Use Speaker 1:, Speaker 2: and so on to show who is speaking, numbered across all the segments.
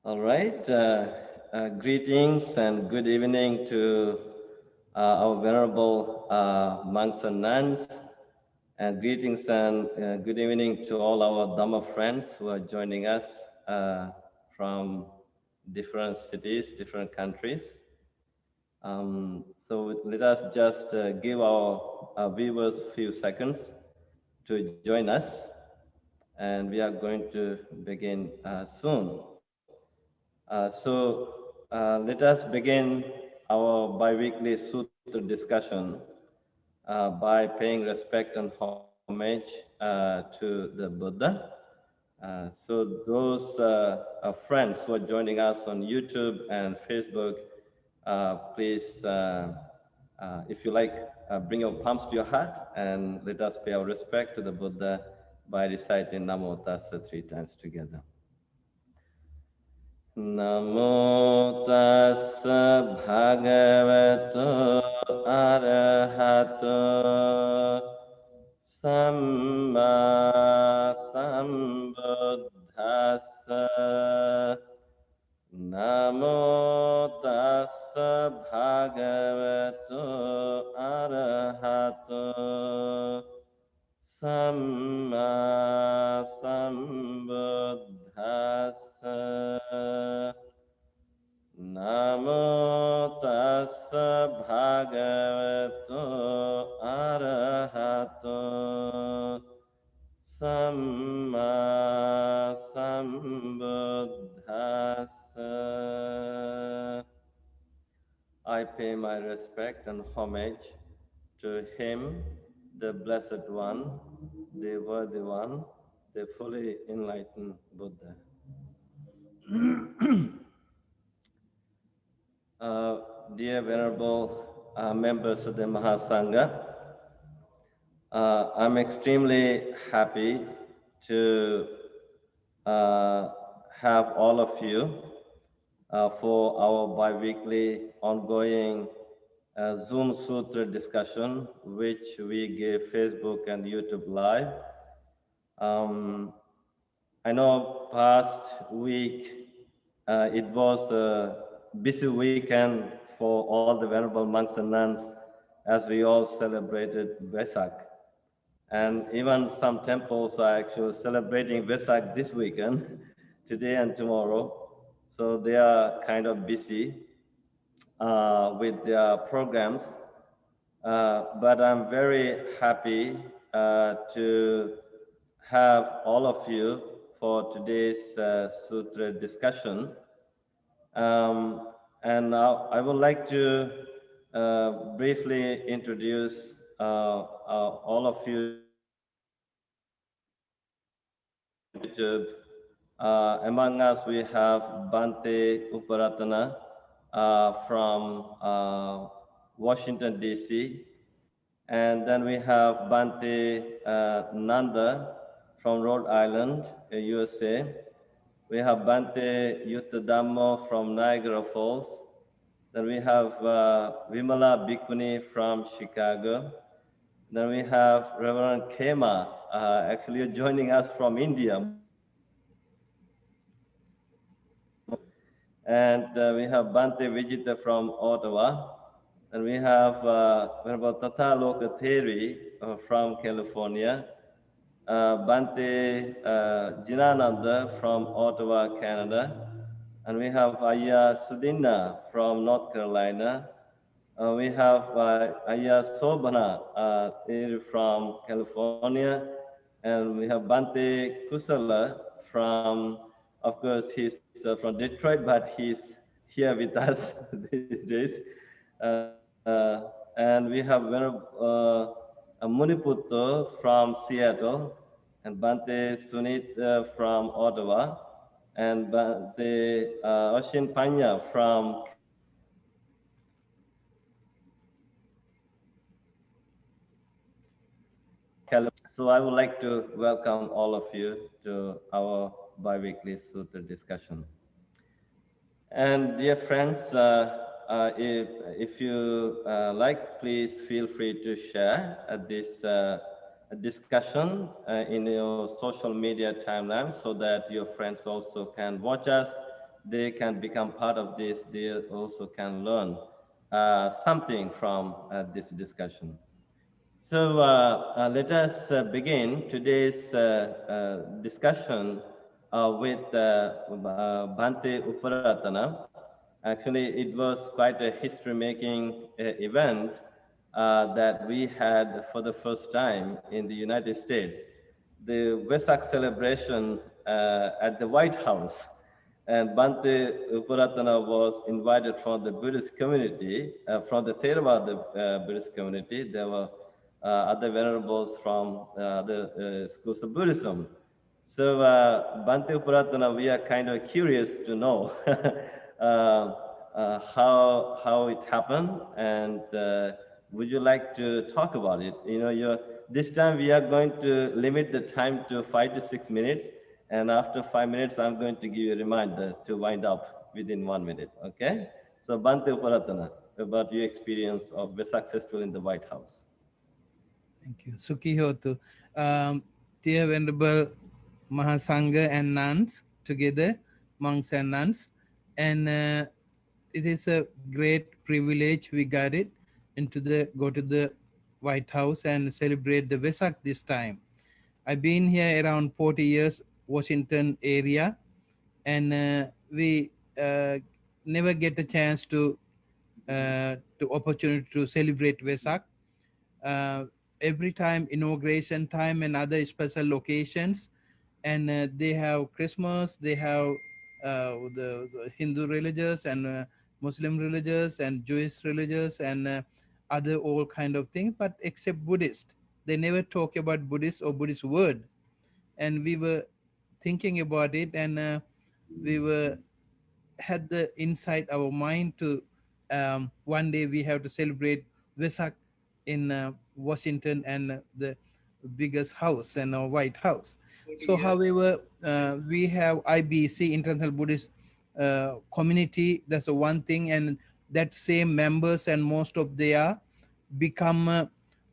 Speaker 1: All right. Greetings and good evening to our venerable monks and nuns, and greetings and good evening to all our Dhamma friends who are joining us from different cities, different countries. So let us just give our viewers a few seconds to join us, and we are going to begin soon. Let us begin our bi-weekly Sutta discussion by paying respect and homage to the Buddha. Those friends who are joining us on YouTube and Facebook, please, if you like, bring your palms to your heart and let us pay our respect to the Buddha by reciting Namo Tassa 3 times together. Namo tassa bhagavato arahato samma sambuddhassa. Namo tassa bhagavato arahato samma sambuddhassa. Namo tassa bhagavato arahato samma sambuddhassa. I pay my respect and homage to him, the Blessed One, the Worthy One, the fully enlightened Buddha. Dear Venerable members of the Mahasangha, I'm extremely happy to have all of you for our bi-weekly ongoing Zoom Sutra discussion, which we give Facebook and YouTube live. I know past week it was a busy weekend for all the venerable monks and nuns as we all celebrated Vesak. And even some temples are actually celebrating Vesak this weekend, today and tomorrow. So they are kind of busy with their programs. But I'm very happy to have all of you for today's sutra discussion. And now I would like to briefly introduce all of you to YouTube. Among us, we have Bhante Pemarathana from Washington, D.C. And then we have Bhante Nanda from Rhode Island, USA. We have Bhante Yuttadhammo from Niagara Falls. Then we have Vimala Bhikkhuni from Chicago. Then we have Reverend Kema, actually joining us from India. And we have Bhante Vijitha from Ottawa. And we have Venerable Tataloka Theri from California. Bhante Jinananda from Ottawa, Canada. And we have Ayya Sudina from North Carolina. We have Ayya Sobhana Theri from California. And we have Bhante Kusala from, of course, he's from Detroit, but he's here with us these days. And we have Muniputto from Seattle, and Bhante Sunit from Ottawa, and Bhante Oshin Panya from California. So I would like to welcome all of you to our bi-weekly Sutra discussion. And dear friends, if you like, please feel free to share this discussion in your social media timeline so that your friends also can watch us they can become part of this, they also can learn something from this discussion. So let us begin today's discussion with Bhante Uparatana. Actually, it was quite a history-making event that we had for the first time in the United States. The Vesak celebration at the White House. And Bhante Uparatana was invited from the Buddhist community, from the Theravada Buddhist community. There were other venerables from the schools of Buddhism. So Bhante Uparatana, we are kind of curious to know how it happened, and would you like to talk about it? This time we are going to limit the time to 5 to 6 minutes, and after 5 minutes, I'm going to give you a reminder to wind up within 1 minute. Okay? So Bhante Uparatana, about your experience of Vesak Festival in the White House.
Speaker 2: Thank you. Sukhi Hotu. Dear Venerable Mahasangha and nuns together, monks and nuns. And it is a great privilege we got it go to the White House and celebrate the Vesak this time. I've been here around 40 years, Washington area, and we never get a chance to opportunity to celebrate Vesak. Every time inauguration time and other special occasions, and they have Christmas, they have the Hindu religious and Muslim religious and Jewish religious and other all kind of things, but except Buddhist, they never talk about Buddhist or Buddhist word. And we were thinking about it, and we were had the inside our mind to one day we have to celebrate Vesak in Washington and the biggest house and White House. So, however, we have IBC, International Buddhist Community. That's the one thing, and that same members and most of they are become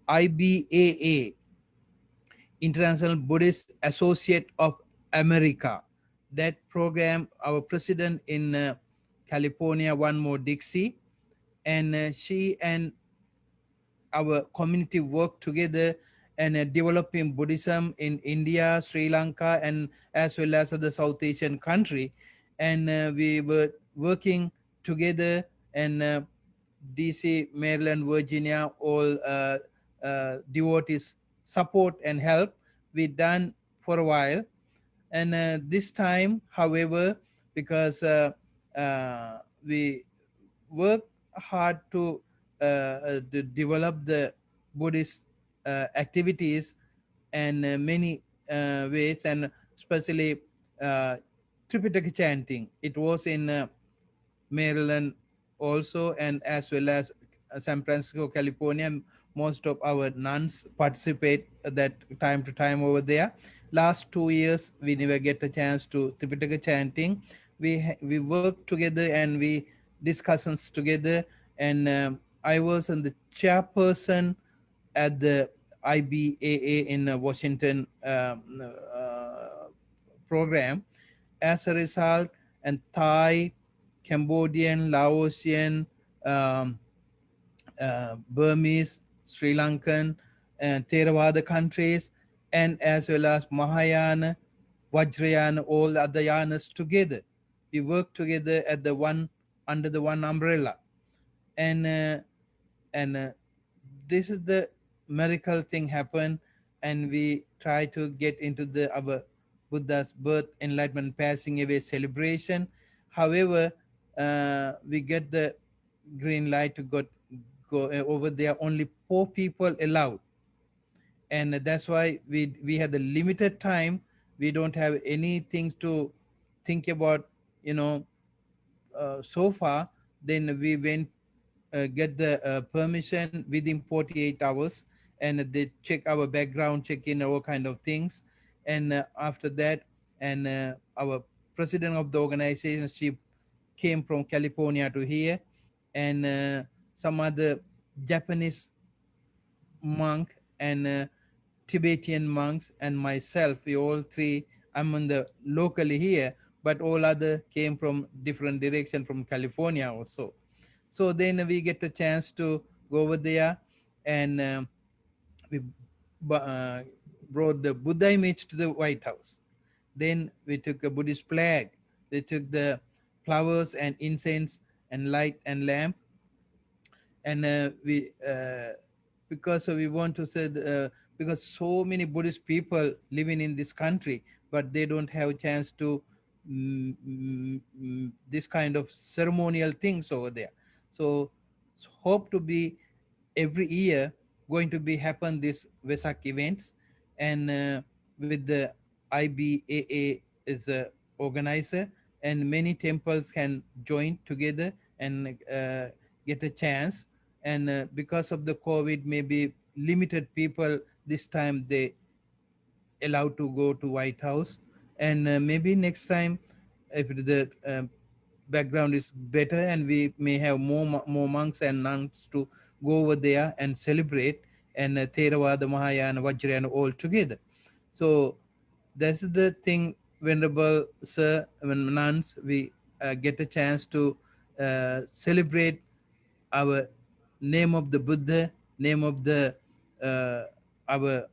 Speaker 2: IBAA, International Buddhist Associate of America. That program, our president in California, one more Dixie, and she and our community work together and developing Buddhism in India, Sri Lanka, and as well as other South Asian country. And we were working together, and DC, Maryland, Virginia, all devotees support and help. We done for a while, and this time, however, because we work hard to develop the Buddhist activities and many ways, and especially Tripitaka chanting. It was in Maryland also, and as well as San Francisco, California. Most of our nuns participate that time to time over there. Last 2 years, we never get a chance to Tripitaka chanting. We work together and we discussions together, and I was on the chairperson at the IBAA in Washington program. As a result, and Thai, Cambodian, Laosian, Burmese, Sri Lankan, and Theravada countries, and as well as Mahayana, Vajrayana, all other yanas together. We work together at the one under the one umbrella, and this is the miracle thing happen, and we try to get into the our Buddha's birth, enlightenment, passing away celebration. However, we get the green light to go over there. Only 4 people allowed, and that's why we had the limited time. We don't have anything to think about, so far. Then we went get the permission within 48 hours, and they check our background, check in all kind of things. And after that, and our president of the organization, she came from California to here, and some other Japanese monk and Tibetan monks and myself, we all three, I'm on the locally here, but all other came from different direction from California also. So then we get a chance to go over there, and we brought the Buddha image to the White House. Then we took a Buddhist flag. They took the flowers and incense and light and lamp, and we because we want to say because so many Buddhist people living in this country, but they don't have a chance to this kind of ceremonial things over there. So hope to be every year going to be happen this Vesak events, and with the IBAA is a organizer, and many temples can join together and get a chance. And because of the COVID, maybe limited people this time they allowed to go to White House, and maybe next time if the background is better, and we may have more monks and nuns to go over there and celebrate, and Theravada, Mahayana, Vajrayana all together. So that's the thing, Venerable Sir, when nuns, we get a chance to celebrate our name of the Buddha, name of the our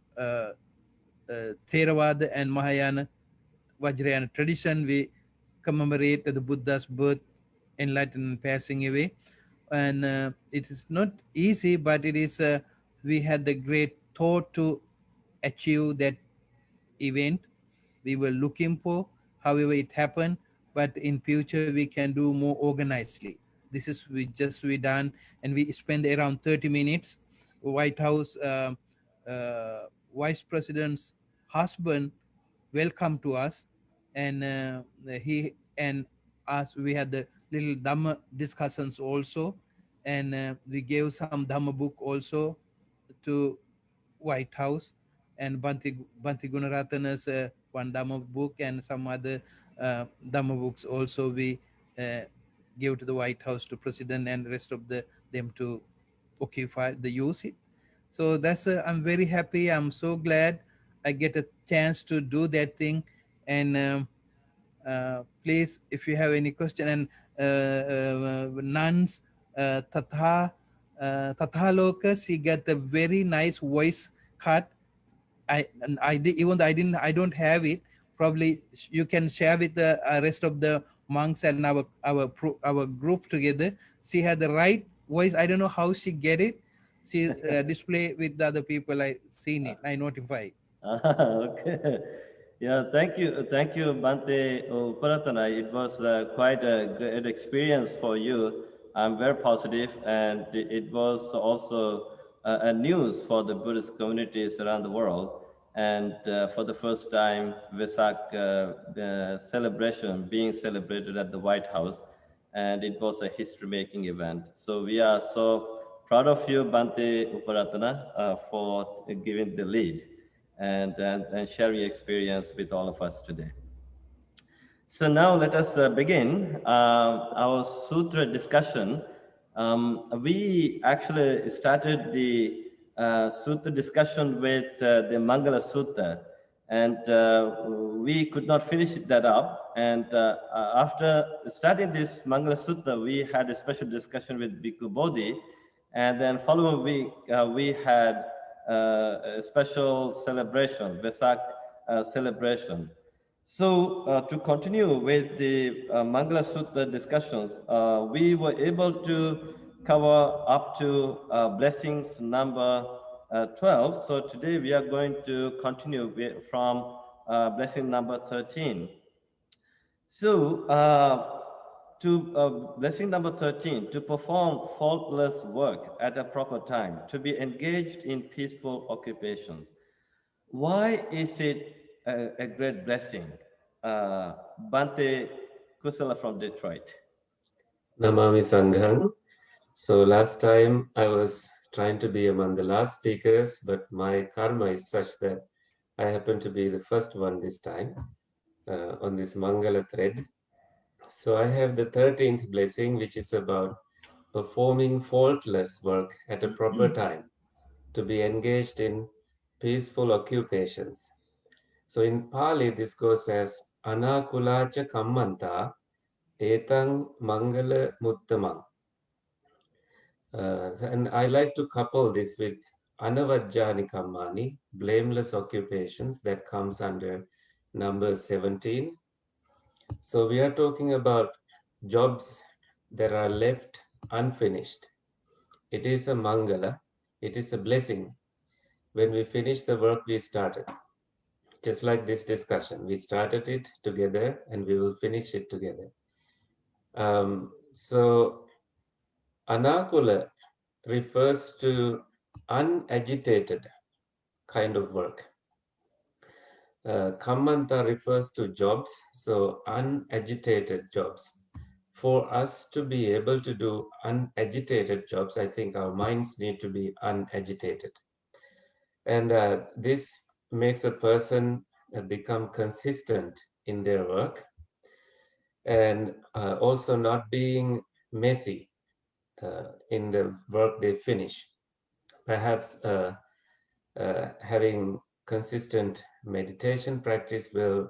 Speaker 2: Theravada and Mahayana Vajrayana tradition. We commemorate the Buddha's birth, enlightenment, passing away, and it is not easy, but it is. We had the great thought to achieve that event we were looking for. However, it happened, but in future we can do more organizedly. This is we done, and we spend around 30 minutes. White House Vice President's husband welcome to us, and he and us, we had the little Dhamma discussions also, and we gave some Dhamma book also to White House, and Bhante Gunaratana's one Dhamma book, and some other Dhamma books also we uh, gave to the White House to President and rest of them to occupy the use it. So that's I'm very happy. I'm so glad I get a chance to do that thing, and please, if you have any question, and nuns, Tatha Loka, she got a very nice voice cut. Even though I don't have it. Probably you can share with the rest of the monks and our group together. She had the right voice. I don't know how she get it. She display with the other people. I seen it. I notify.
Speaker 1: Okay. Yeah, thank you, Bhante Pemarathana. It was quite a great experience for you. I'm very positive, and it was also a news for the Buddhist communities around the world. And for the first time, Vesak celebration being celebrated at the White House, and it was a history-making event. So we are so proud of you, Bhante Uparatana, for giving the lead and sharing your experience with all of us today. So now let us begin our sutra discussion. We actually started the sutra discussion with the Mangala Sutta, and we could not finish that up. And after starting this Mangala Sutta, we had a special discussion with Bhikkhu Bodhi, and then following week we had a special celebration, Vesak celebration. So to continue with the Mangala Sutta discussions, we were able to cover up to blessings number 12. So today we are going to continue from blessing number 13. So to blessing number 13, to perform faultless work at a proper time, to be engaged in peaceful occupations. Why is it a great blessing? Bhante Kusala from Detroit.
Speaker 3: Namami Sangham. So last time I was trying to be among the last speakers, but my karma is such that I happen to be the first one this time on this Mangala thread. So I have the 13th blessing, which is about performing faultless work at a proper time, to be engaged in peaceful occupations. So in Pali, this goes as anakulacha kammanta etang mangala muttamang. And I like to couple this with anavajjani kammani, blameless occupations, that comes under number 17. So we are talking about jobs that are left unfinished. It is a mangala, it is a blessing when we finish the work we started. Just like this discussion, we started it together and we will finish it together. So anakula refers to unagitated kind of work. Kammanta refers to jobs, so unagitated jobs. For us to be able to do unagitated jobs, I think our minds need to be unagitated. And this makes a person become consistent in their work and also not being messy in the work they finish. Perhaps having consistent meditation practice will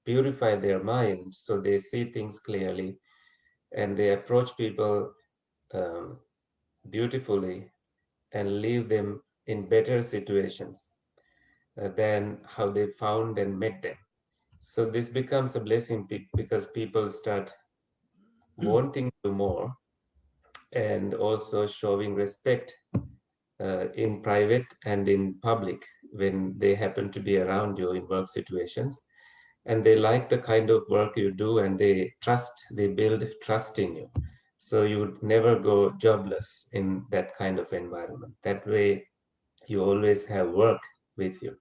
Speaker 3: purify their mind so they see things clearly and they approach people beautifully and leave them in better situations than how they found and met them. So this becomes a blessing because people start wanting to do more and also showing respect in private and in public when they happen to be around you in work situations. And they like the kind of work you do and they build trust in you. So you would never go jobless in that kind of environment. That way, you always have work with you.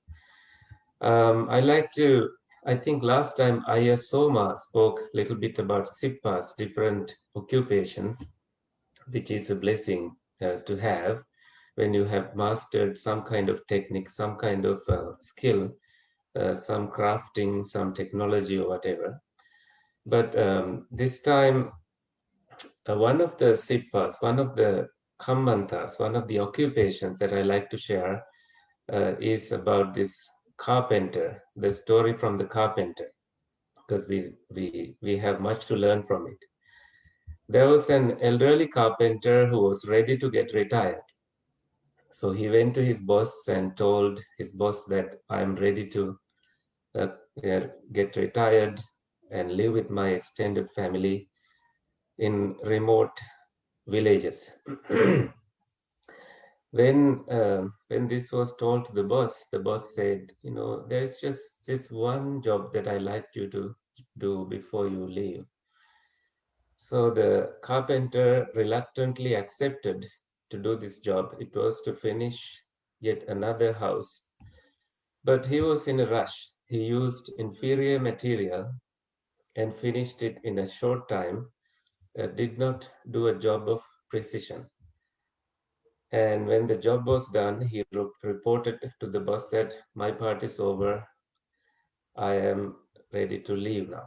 Speaker 3: I think last time Ayya Soma spoke a little bit about Sippa's different occupations, which is a blessing to have when you have mastered some kind of technique, some kind of skill, some crafting, some technology or whatever. But this time, one of the Sippas, one of the kammantas, one of the occupations that I like to share is about this carpenter, the story from the carpenter, because we have much to learn from it. There was an elderly carpenter who was ready to get retired. So he went to his boss and told his boss that I'm ready to get retired and live with my extended family in remote villages. When this was told to the boss said, there's just this one job that I like you to do before you leave. So the carpenter reluctantly accepted to do this job. It was to finish yet another house. But he was in a rush. He used inferior material and finished it in a short time, did not do a job of precision. And when the job was done, he reported to the boss that my part is over. I am ready to leave now.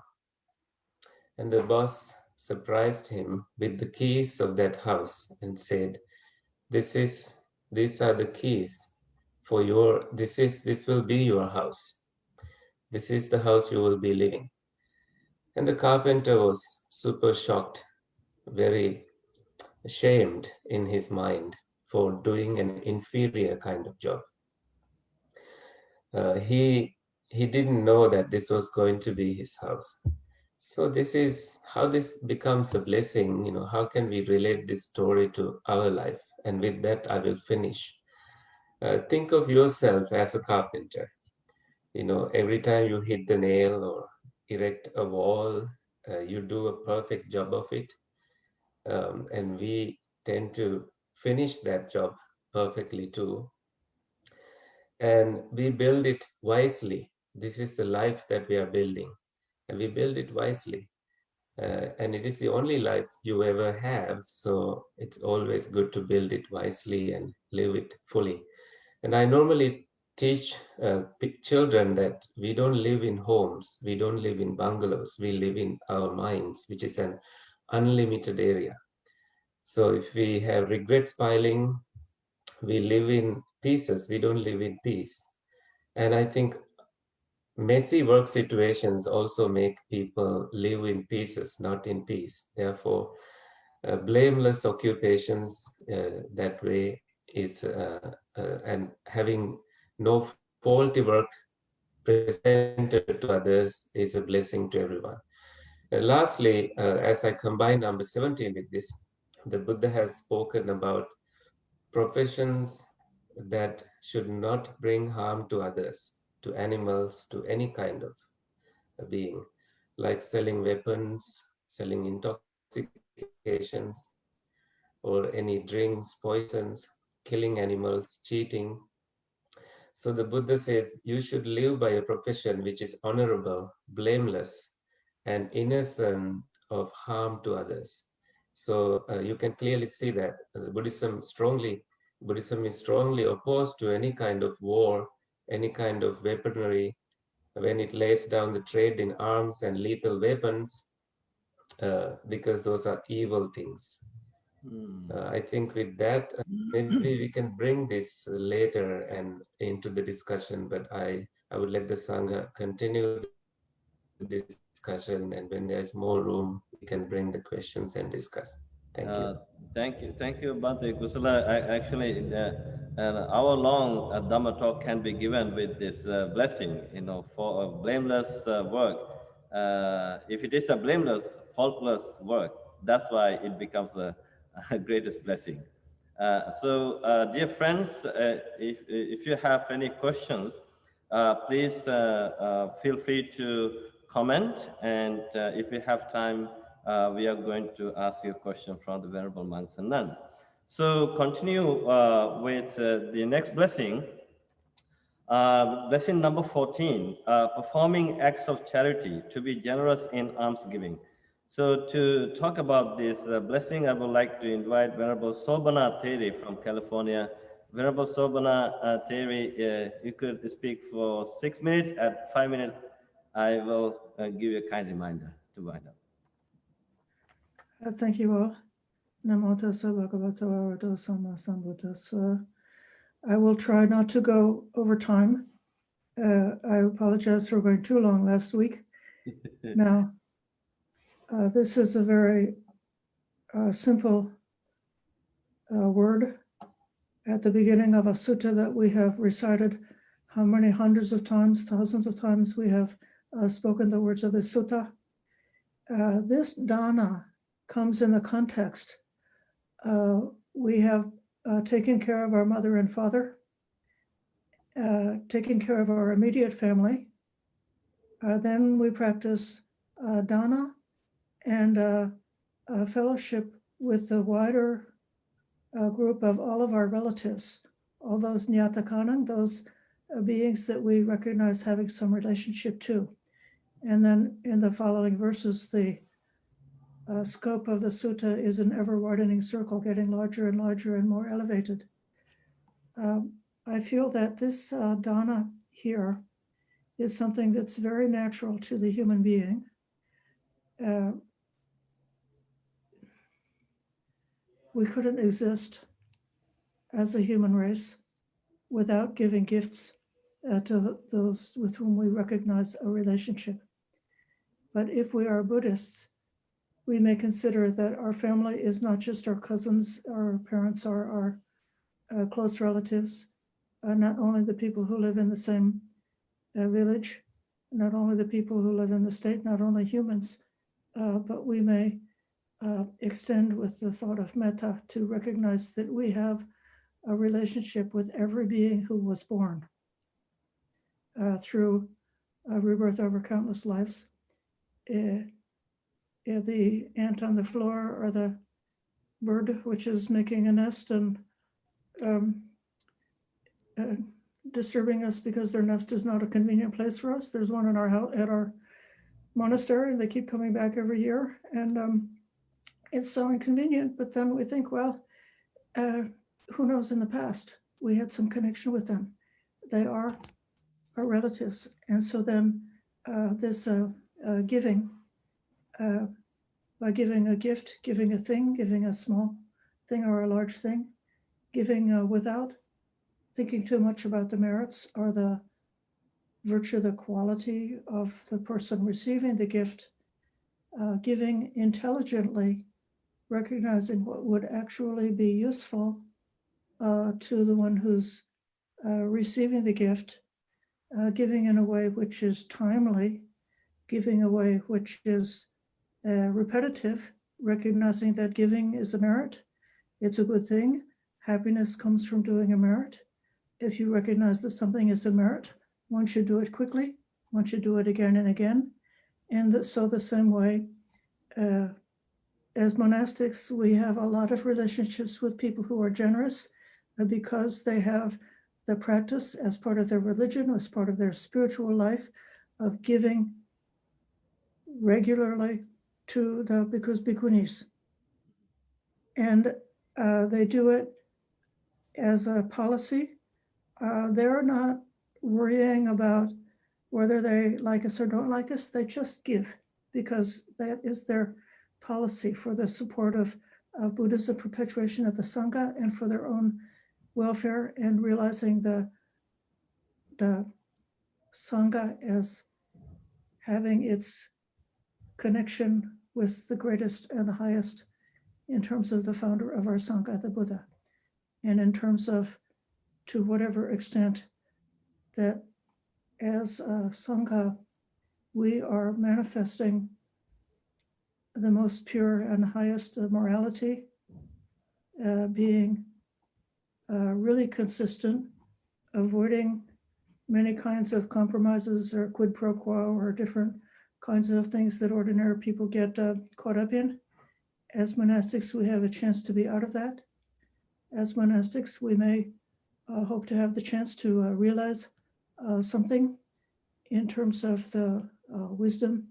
Speaker 3: And the boss surprised him with the keys of that house and said, these are the keys for this will be your house. This is the house you will be living. And the carpenter was super shocked, very ashamed in his mind for doing an inferior kind of job. He didn't know that this was going to be his house. So this is how this becomes a blessing. How can we relate this story to our life? And with that, I will finish. Think of yourself as a carpenter. Every time you hit the nail or erect a wall, you do a perfect job of it. And we tend to finish that job perfectly too. And we build it wisely. This is the life that we are building. And we build it wisely. And it is the only life you ever have. So it's always good to build it wisely and live it fully. And I normally teach children that we don't live in homes. We don't live in bungalows. We live in our minds, which is an unlimited area. So if we have regrets piling, we live in pieces. We don't live in peace. And I think messy work situations also make people live in pieces, not in peace. Therefore, blameless occupations that way is, and having no faulty work presented to others is a blessing to everyone. Lastly, as I combine number 17 with this, the Buddha has spoken about professions that should not bring harm to others, to animals, to any kind of being, like selling weapons, selling intoxications, or any drinks, poisons, killing animals, cheating. So the Buddha says you should live by a profession which is honorable, blameless, and innocent of harm to others. So you can clearly see that Buddhism is strongly opposed to any kind of war, any kind of weaponry, when it lays down the trade in arms and lethal weapons, because those are evil things. I think with that, maybe we can bring this later and into the discussion, but I would let the Sangha continue the discussion, and when there's more room, we can bring the questions and discuss. Thank you.
Speaker 1: Thank you, Bhante Kusala. Actually, an hour-long Dhamma talk can be given with this blessing, for a blameless work. If it is a blameless, faultless work, that's why it becomes a greatest blessing. Dear friends, if you have any questions, please feel free to comment, and if we have time, we are going to ask you a question from the Venerable Monks and Nuns. So continue with the next blessing. Blessing number 14, performing acts of charity, to be generous in alms-giving. So to talk about this blessing, I would like to invite Venerable Sobhana Theri from California. Venerable Sobhana Theri, you could speak for 6 minutes. At 5 minutes, I will give you a kind reminder to wind up.
Speaker 4: Thank you all. Namo tassa bhagavato arahato samma sambuddhassa. I will try not to go over time. I apologize for going too long last week. Now, this is a very simple word at the beginning of a sutta that we have recited how many hundreds of times, thousands of times we have spoken the words of the sutta. This dana comes in the context. We have taken care of our mother and father, taking care of our immediate family. Then we practice dana and fellowship with the wider group of all of our relatives, all those nyatakanang, those beings that we recognize having some relationship to. And then in the following verses, the scope of the sutta is an ever-widening circle, getting larger and larger and more elevated. I feel that this dana here is something that's very natural to the human being. We couldn't exist as a human race without giving gifts to those with whom we recognize a relationship. But if we are Buddhists, we may consider that our family is not just our cousins, our parents, our close relatives, not only the people who live in the same village, not only the people who live in the state, not only humans, but we may extend with the thought of metta to recognize that we have a relationship with every being who was born through rebirth over countless lives. The ant on the floor, or the bird which is making a nest and disturbing us because their nest is not a convenient place for us. There's one in our house, at our monastery. They keep coming back every year, and it's so inconvenient. But then we think, well, who knows, in the past, we had some connection with them. They are our relatives. And so then this giving, by giving a gift, giving a thing, giving a small thing or a large thing, giving without thinking too much about the merits or the virtue of the quality of the person receiving the gift, giving intelligently, recognizing what would actually be useful to the one who's receiving the gift, giving in a way which is timely, giving a way which is repetitive, recognizing that giving is a merit. It's a good thing. Happiness comes from doing a merit. If you recognize that something is a merit, one should do it quickly, one should do it again and again. And so the same way, as monastics, we have a lot of relationships with people who are generous because they have the practice as part of their religion, as part of their spiritual life of giving regularly to the bhikkhus, bhikkhunis. And they do it as a policy. They're not worrying about whether they like us or don't like us. They just give because that is their policy for the support of Buddhism, perpetuation of the Sangha, and for their own welfare, and realizing the Sangha as having its connection with the greatest and the highest in terms of the founder of our Sangha, the Buddha, and in terms of, to whatever extent that as a Sangha, we are manifesting the most pure and highest morality, being really consistent, avoiding many kinds of compromises or quid pro quo or different kinds of things that ordinary people get caught up in. As monastics, we have a chance to be out of that. As monastics, we may hope to have the chance to realize something in terms of the wisdom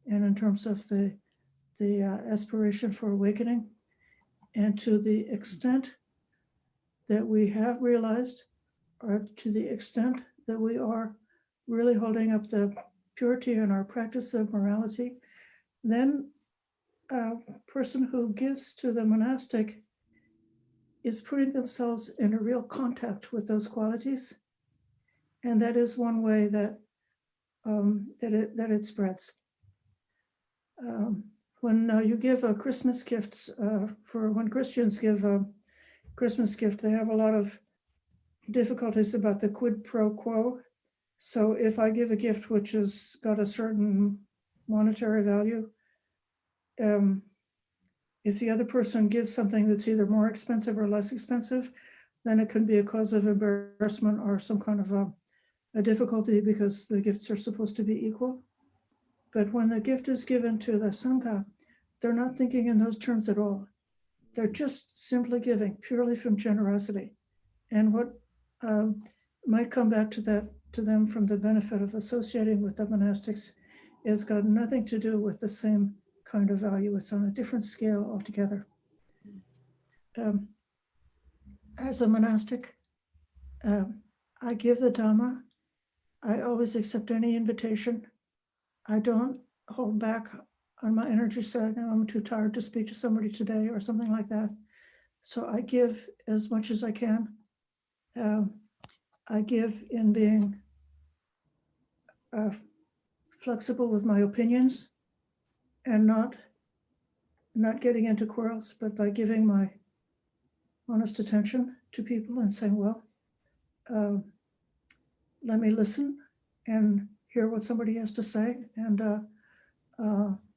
Speaker 4: and in terms of the aspiration for awakening. And to the extent that we have realized, or to the extent that we are really holding up the purity in our practice of morality, then a person who gives to the monastic is putting themselves in a real contact with those qualities. And that is one way that it spreads. When you give a Christmas gift, when Christians give a Christmas gift, they have a lot of difficulties about the quid pro quo. So if I give a gift which has got a certain monetary value, if the other person gives something that's either more expensive or less expensive, then it can be a cause of embarrassment or some kind of a difficulty because the gifts are supposed to be equal. But when the gift is given to the Sangha, they're not thinking in those terms at all. They're just simply giving purely from generosity. And what might come back to them from the benefit of associating with the monastics has got nothing to do with the same kind of value. It's on a different scale altogether. As a monastic, I give the Dhamma. I always accept any invitation. I don't hold back on my energy saying, no, I'm too tired to speak to somebody today or something like that. So I give as much as I can. I give in being flexible with my opinions and not getting into quarrels, but by giving my honest attention to people and saying, well, let me listen and hear what somebody has to say and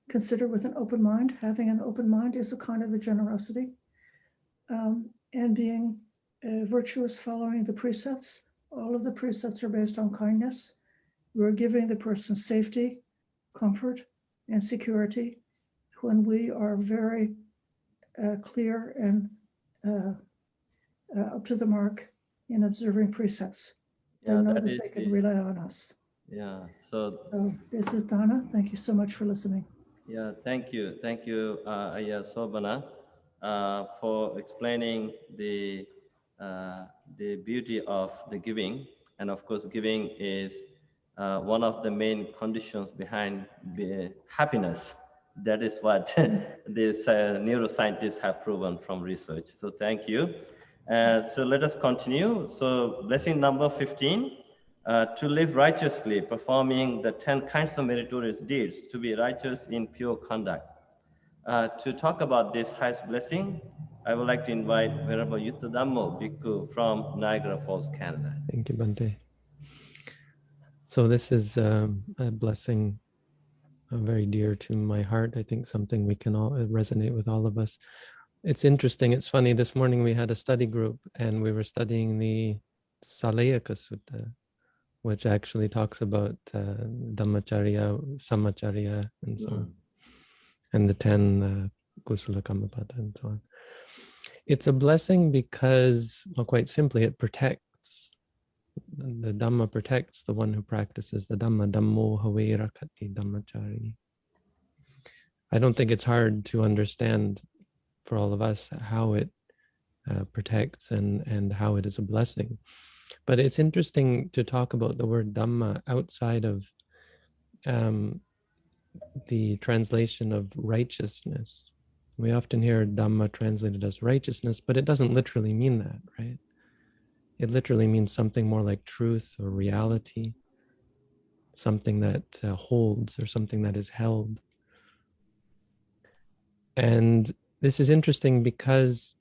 Speaker 4: consider with an open mind. Having an open mind is a kind of a generosity, and being virtuous, following the precepts. All of the precepts are based on kindness. We're giving the person safety, comfort, and security when we are very clear and up to the mark in observing precepts. They know that they can rely on us.
Speaker 1: Yeah, so
Speaker 4: this is Dana. Thank you so much for listening.
Speaker 1: Yeah, thank you. Thank you, Ayya Sobhana, for explaining the beauty of the giving. And of course, giving is one of the main conditions behind happiness. That is what these neuroscientists have proven from research. So thank you. So let us continue. So blessing number 15. to live righteously, performing the 10 kinds of meritorious deeds, to be righteous in pure conduct. To talk about this highest blessing, I would like to invite Venerable Yuttadhammo Bhikkhu from Niagara Falls, Canada.
Speaker 5: Thank you, Bhante. So this is a blessing very dear to my heart. I think something we can all resonate with, all of us. It's interesting. It's funny. This morning we had a study group and we were studying the Salayaka Sutta, which actually talks about Dhammacharya, Samacharya, and so on, and the 10 Kusala Kammapada and so on. It's a blessing because, well, quite simply, it protects. The Dhamma protects the one who practices the Dhamma. Dhammo have rakati Dhammachari. I don't think it's hard to understand for all of us how it protects and how it is a blessing. But it's interesting to talk about the word Dhamma outside of the translation of righteousness. We often hear Dhamma translated as righteousness, but it doesn't literally mean that, right? It literally means something more like truth or reality, something that holds or something that is held. And this is interesting because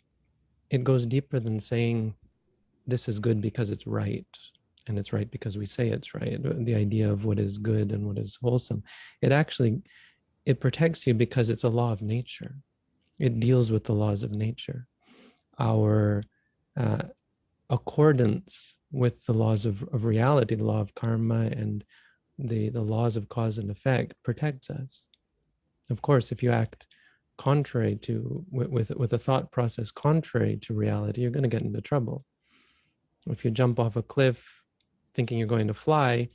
Speaker 5: it goes deeper than saying this is good because it's right, and it's right because we say it's right. The idea of what is good and what is wholesome. It protects you because it's a law of nature. It deals with the laws of nature. Our accordance with the laws of reality, the law of karma and the laws of cause and effect protects us. Of course, if you act contrary to, with a thought process contrary to reality, you're going to get into trouble. If you jump off a cliff thinking you're going to fly,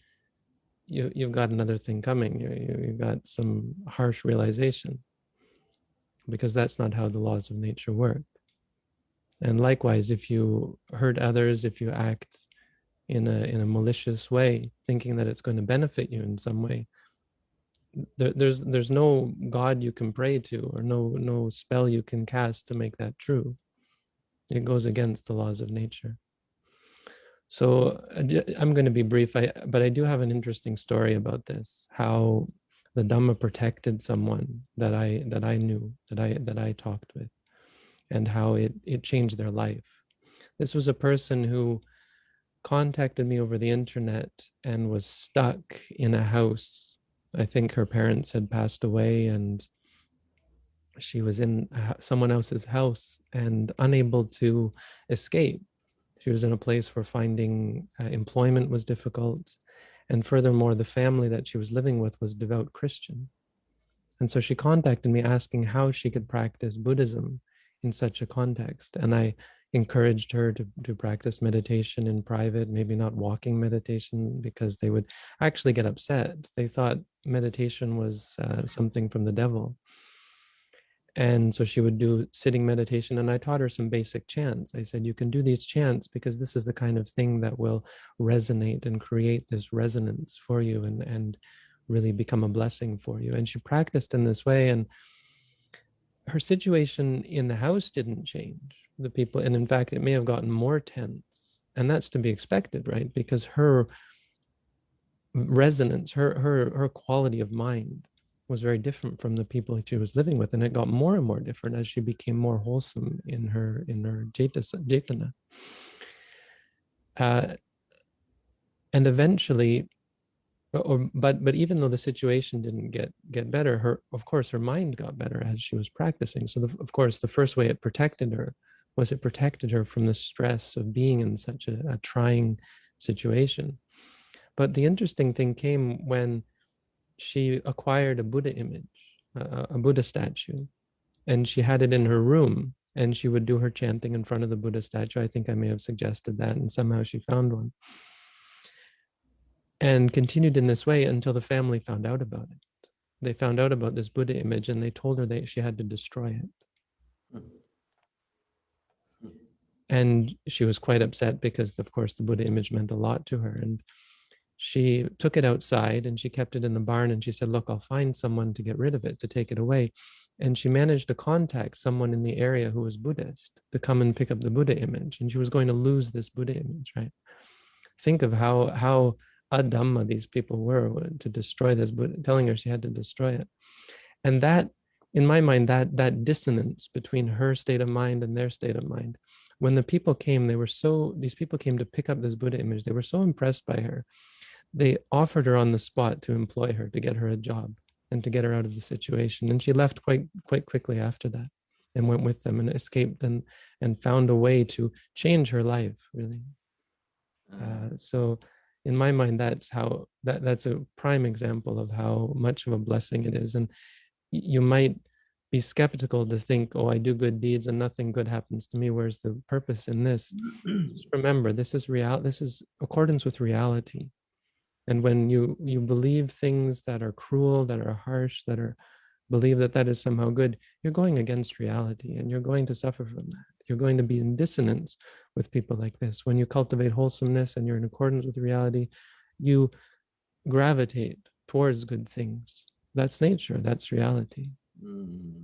Speaker 5: you've got another thing coming. You've got some harsh realization, because that's not how the laws of nature work. And likewise, if you hurt others, if you act in a malicious way, thinking that it's going to benefit you in some way, there's no God you can pray to, or no spell you can cast to make that true. It goes against the laws of nature. So I'm going to be brief, but I do have an interesting story about this, how the Dhamma protected someone that I knew, that I talked with, and how it changed their life. This was a person who contacted me over the internet and was stuck in a house. I think her parents had passed away and she was in someone else's house and unable to escape. She was in a place where finding employment was difficult. And furthermore, the family that she was living with was devout Christian. And so she contacted me asking how she could practice Buddhism in such a context. And I encouraged her to practice meditation in private, maybe not walking meditation, because they would actually get upset. They thought meditation was something from the devil. And so she would do sitting meditation, and I taught her some basic chants. I said, you can do these chants because this is the kind of thing that will resonate and create this resonance for you and really become a blessing for you. And she practiced in this way, and her situation in the house didn't change. The people, and in fact, it may have gotten more tense, and that's to be expected, right? Because her resonance, her quality of mind was very different from the people she was living with, and it got more and more different as she became more wholesome in her jetana. And eventually, but even though the situation didn't get better, of course her mind got better as she was practicing. So of course the first way it protected her was it protected her from the stress of being in such a trying situation. But the interesting thing came when she acquired a Buddha image, a Buddha statue, and she had it in her room, and she would do her chanting in front of the Buddha statue. I think I may have suggested that, and somehow she found one. And continued in this way until the family found out about it. They found out about this Buddha image, and they told her that she had to destroy it. And she was quite upset because, of course, the Buddha image meant a lot to her. And she took it outside and she kept it in the barn, and she said, look, I'll find someone to get rid of it, to take it away. And she managed to contact someone in the area who was Buddhist to come and pick up the Buddha image. And she was going to lose this Buddha image, right? think of how adhamma these people were to destroy this, but telling her she had to destroy it. And that, in my mind, that dissonance between her state of mind and their state of mind. When the people came, these people came to pick up this Buddha image. They were so impressed by her. They offered her on the spot to employ her, to get her a job and to get her out of the situation. And she left quite quickly after that and went with them and escaped and found a way to change her life, really. So in my mind, that's a prime example of how much of a blessing it is. And you might be skeptical to think, oh, I do good deeds and nothing good happens to me. Where's the purpose in this? Just remember, this is accordance with reality. And when you believe things that are cruel, that are harsh, believe that is somehow good, you're going against reality and you're going to suffer from that. You're going to be in dissonance with people like this. When you cultivate wholesomeness and you're in accordance with reality, you gravitate towards good things. That's nature, that's reality.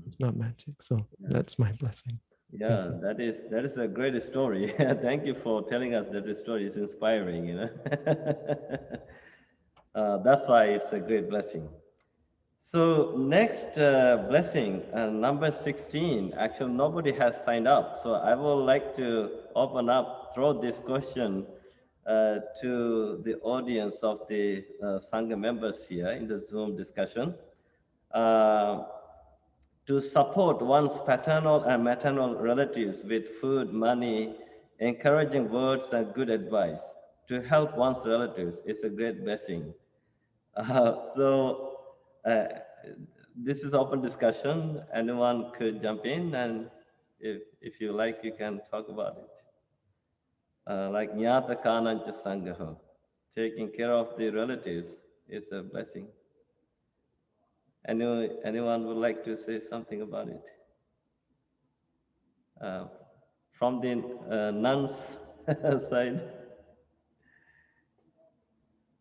Speaker 5: It's not magic. So that's my blessing.
Speaker 1: Yeah, that is a great story. Thank you for telling us that story. It's inspiring, you know. That's why it's a great blessing. So next blessing, number 16. Actually, nobody has signed up. So I would like to throw this question to the audience of the Sangha members here in the Zoom discussion. To support one's paternal and maternal relatives with food, money, encouraging words, and good advice. To help one's relatives is a great blessing. This is open discussion. Anyone could jump in, and if you like, you can talk about it. Like Nyata Kanancha Sangaho, taking care of the relatives is a blessing. Anyone would like to say something about it? From the nuns side?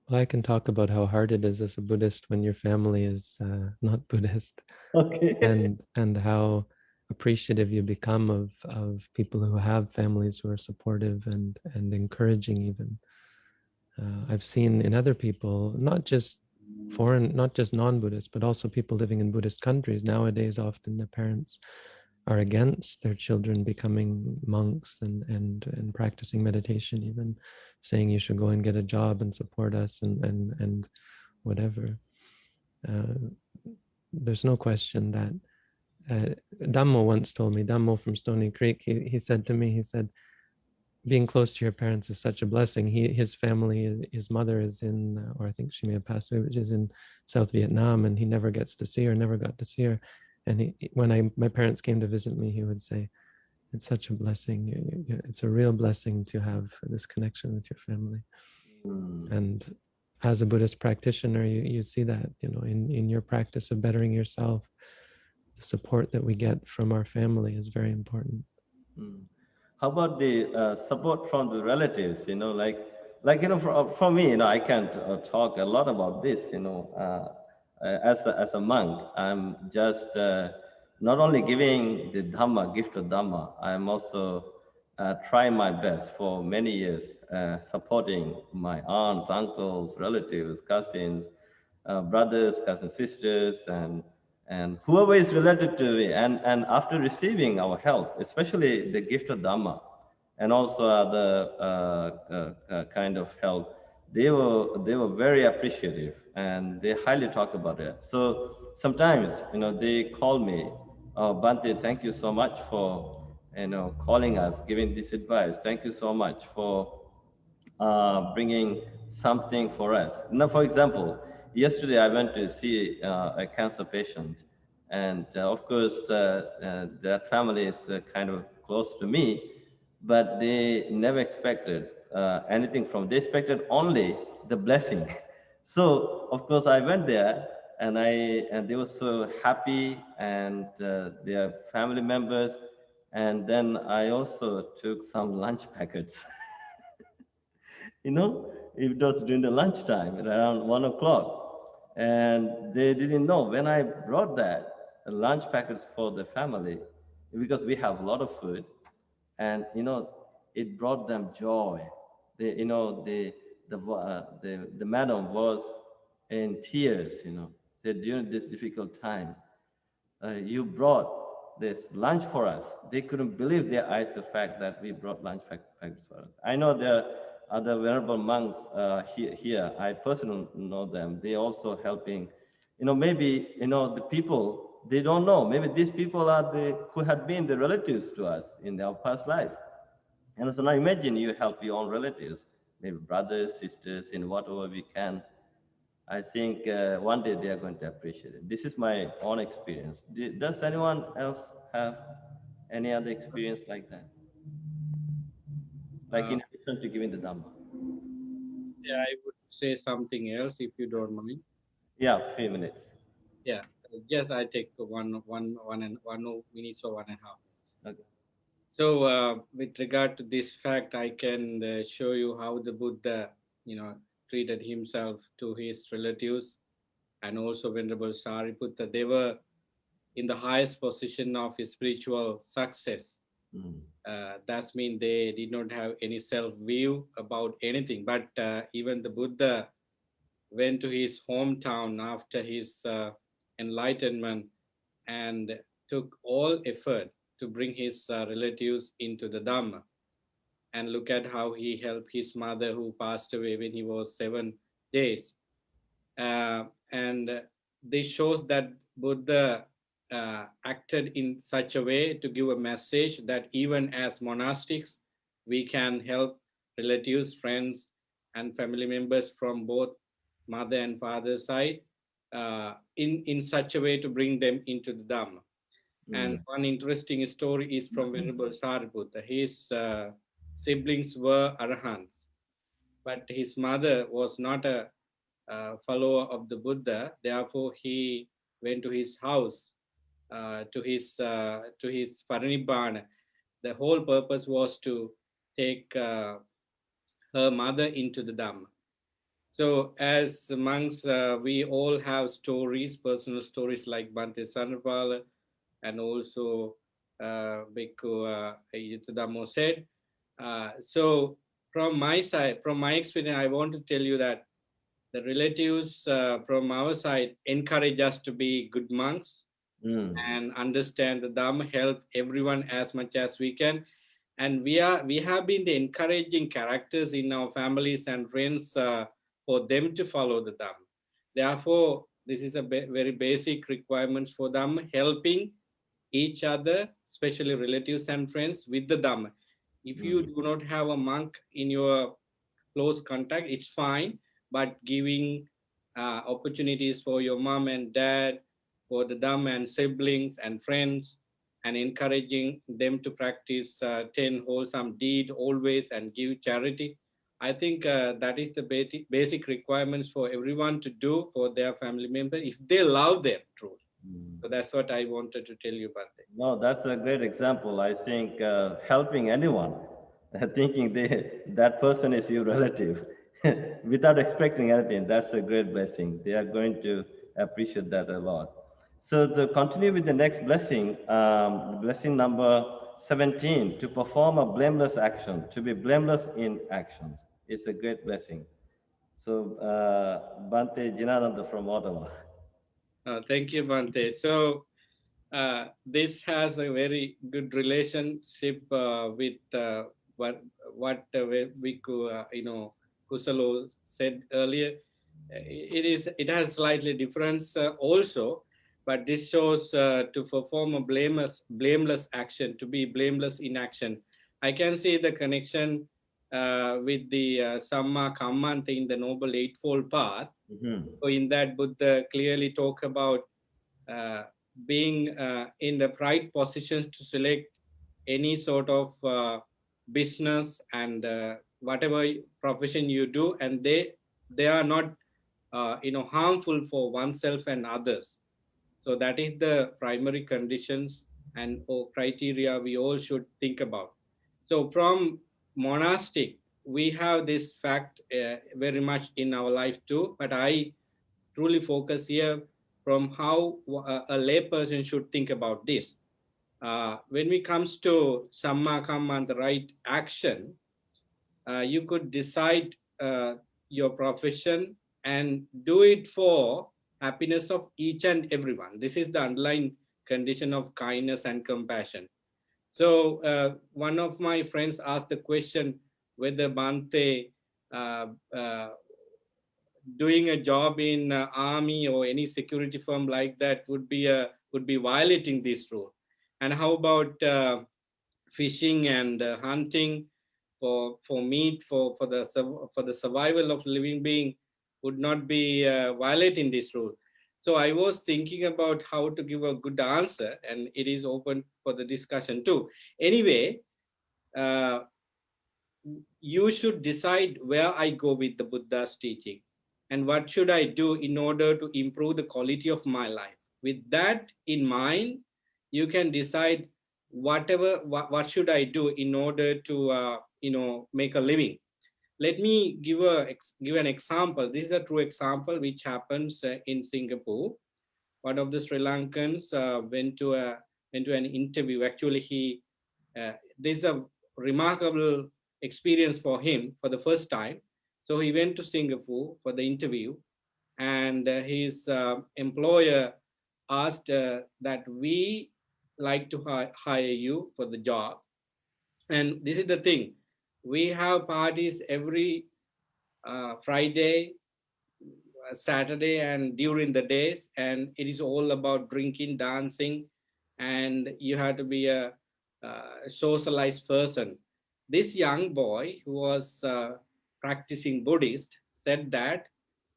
Speaker 5: Well, I can talk about how hard it is as a Buddhist when your family is not Buddhist.
Speaker 1: Okay.
Speaker 5: And how appreciative you become of people who have families who are supportive and encouraging even. I've seen in other people, not just non-Buddhists, but also people living in Buddhist countries. Nowadays, often the parents are against their children becoming monks and practicing meditation, even saying you should go and get a job and support us and whatever. There's no question that Dhammo once told me, Dhammo from Stony Creek, he said to me, he said, being close to your parents is such a blessing. His family, his mother is in, or I think she may have passed away, which is in South Vietnam, and he never got to see her. And when my parents came to visit me, he would say, it's such a blessing. It's a real blessing to have this connection with your family. And as a Buddhist practitioner, you see that, in your practice of bettering yourself, the support that we get from our family is very important.
Speaker 1: How about the support from the relatives? For me, I can't talk a lot about this. As a monk, I'm just not only giving the Dhamma, gift of Dhamma. I'm also trying my best for many years, supporting my aunts, uncles, relatives, cousins, brothers, cousin sisters, and whoever is related to me. And after receiving our help, especially the gift of Dhamma, and also other kind of help, they were very appreciative, and they highly talk about it. So sometimes, they call me, oh, Bhante, thank you so much for, calling us, giving this advice. Thank you so much for bringing something for us. Now, for example, yesterday I went to see a cancer patient, and of course, their family is kind of close to me, but they never expected anything from. They expected only the blessing. So, of course, I went there, and they were so happy, and their family members. And then I also took some lunch packets. It was during the lunchtime, around 1 o'clock. And they didn't know when I brought that lunch packets for the family, because we have a lot of food. And, it brought them joy. The madam was in tears, during this difficult time. You brought this lunch for us. They couldn't believe their eyes the fact that we brought lunch back for us. I know there are other venerable monks here. I personally know them. They also helping. Maybe the people, they don't know. Maybe these people are the who had been the relatives to us in our past life. And so now imagine you help your own relatives, maybe brothers, sisters, in whatever we can. I think one day they are going to appreciate it. This is my own experience. Does anyone else have any other experience like that? Like in addition to giving the Dhamma?
Speaker 6: Yeah, I would say something else if you don't mind.
Speaker 1: Yeah, few minutes.
Speaker 6: Yeah, yes, I take one minutes or 1.5 minutes.
Speaker 1: Okay.
Speaker 6: So, with regard to this fact, I can show you how the Buddha, treated himself to his relatives, and also Venerable Sariputta. They were in the highest position of his spiritual success.
Speaker 1: Mm.
Speaker 6: That means they did not have any self-view about anything. But even the Buddha went to his hometown after his enlightenment and took all effort to bring his relatives into the Dhamma. And look at how he helped his mother, who passed away when he was 7 days. And this shows that Buddha acted in such a way to give a message that even as monastics, we can help relatives, friends, and family members from both mother and father side in such a way to bring them into the Dhamma. And one interesting story is from Venerable Sariputta. His siblings were arahants, but his mother was not a follower of the Buddha. Therefore, he went to his house to his parinibbana. The whole purpose was to take her mother into the Dhamma. So, as monks, we all have stories, personal stories like Bhante Sanapala, and also Bhikkhu Yuttadhammo said. So, from my side, from my experience, I want to tell you that the relatives from our side encourage us to be good monks and understand the Dhamma, help everyone as much as we can. And we have been the encouraging characters in our families and friends for them to follow the Dhamma. Therefore, this is a very basic requirements for Dhamma, helping each other, especially relatives and friends, with the Dhamma. If you do not have a monk in your close contact, it's fine, but giving opportunities for your mom and dad, for the Dhamma and siblings and friends, and encouraging them to practice 10 wholesome deed always and give charity. I think that is the basic requirements for everyone to do for their family member if they love them truly. So that's what I wanted to tell you, Bhante.
Speaker 1: No, that's a great example. I think helping anyone, thinking that person is your relative, without expecting anything, that's a great blessing. They are going to appreciate that a lot. So to continue with the next blessing, blessing number 17, to perform a blameless action, to be blameless in actions, is a great blessing. So Bhante Jinananda from Ottawa.
Speaker 6: Thank you, Bhante. So this has a very good relationship with what Bhikkhu, Kusala said earlier. It has slightly difference also, but this shows to perform a blameless action, to be blameless in action. I can see the connection with the Samma Kammanta in the Noble Eightfold Path. So in that, Buddha clearly talk about being in the right positions to select any sort of business and whatever profession you do, and they are not harmful for oneself and others. So that is the primary conditions and criteria we all should think about. So from monastic, we have this fact very much in our life too, but I truly focus here from how a lay person should think about this. When it comes to Samma Kamma and the right action, you could decide your profession and do it for happiness of each and everyone. This is the underlying condition of kindness and compassion. So one of my friends asked the question whether Bhante doing a job in army or any security firm like that would be violating this rule. And how about fishing and hunting for meat for the survival of living being would not be violating this rule. So I was thinking about how to give a good answer, and it is open for the discussion too. Anyway, uh, you should decide where I go with the Buddha's teaching and what should I do in order to improve the quality of my life. With that in mind, you can decide what should I do in order to make a living. Let me give an example. This is a true example which happens in Singapore. One of the Sri Lankans went to an interview. Actually, this is a remarkable experience for him for the first time. So he went to Singapore for the interview, and his employer asked that we like to hire you for the job. And this is the thing: we have parties every Friday, Saturday, and during the days, and it is all about drinking, dancing, and you have to be a socialized person. This young boy who was practicing Buddhist said that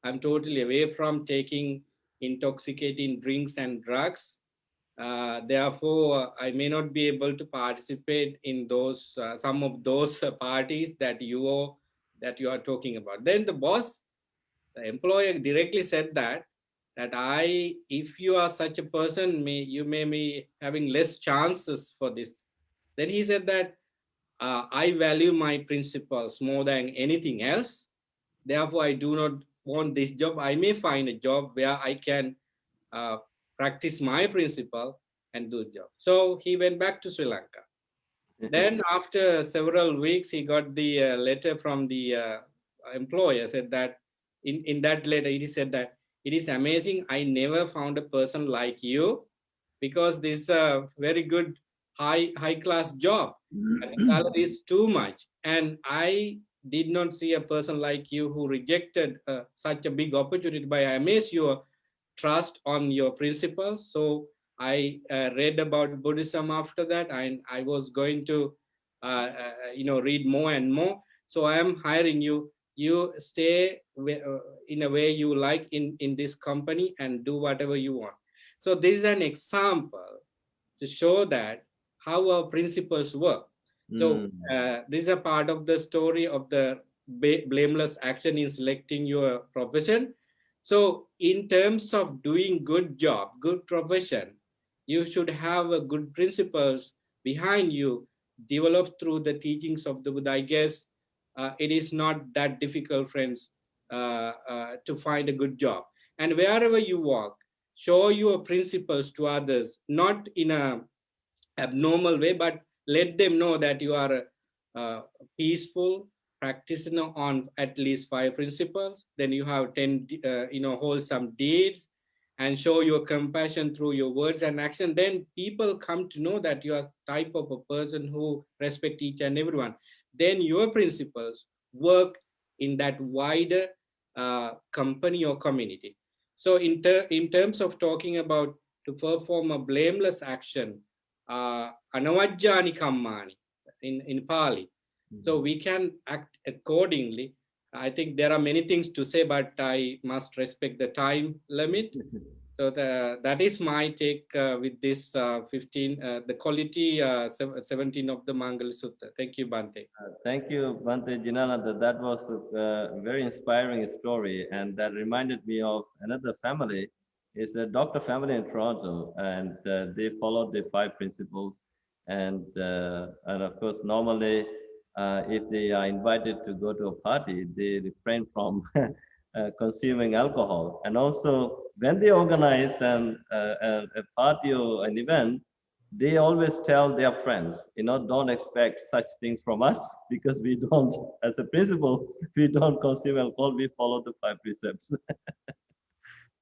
Speaker 6: I'm totally away from taking intoxicating drinks and drugs. Therefore, I may not be able to participate in those some of those parties that you are talking about. Then the employer directly said that if you are such a person, you may be having less chances for this. Then he said that I value my principles more than anything else. Therefore, I do not want this job. I may find a job where I can uh, practice my principle and do the job. So he went back to Sri Lanka. Then after several weeks, he got the letter from the employer, said that in that letter, it is said that it is amazing. I never found a person like you because this is a very good high class job. And the salary is too much. And I did not see a person like you who rejected such a big opportunity, but I amaze your trust on your principles. So I read about Buddhism after that, and I was going to, read more and more. So I am hiring you. You stay in a way you like in this company and do whatever you want. So this is an example to show that how our principles work. So this is a part of the story of the blameless action in selecting your profession. So in terms of doing good job, good profession, you should have a good principles behind you developed through the teachings of the Buddha. I guess it is not that difficult, friends, to find a good job. And wherever you work, show your principles to others, not in a abnormal way, but let them know that you are a peaceful practitioner on at least 5 principles. Then you have 10 wholesome deeds, and show your compassion through your words and action. Then people come to know that you are type of a person who respect each and everyone. Then your principles work in that wider company or community. So in terms of talking about to perform a blameless action, anavajjani kammani in Pali. So we can act accordingly. I think there are many things to say, but I must respect the time limit. So that is my take with this 15, the quality 17 of the Mangala Sutta. Thank you, Bhante.
Speaker 1: Thank you, Bhante Jinananda. That was a very inspiring story, and that reminded me of another family. It's a doctor family in Toronto, and they followed the 5 principles. And of course, normally, if they are invited to go to a party, they refrain from consuming alcohol. And also, when they organize a party or an event, they always tell their friends, don't expect such things from us because we don't, as a principle, we don't consume alcohol, we follow the 5 precepts.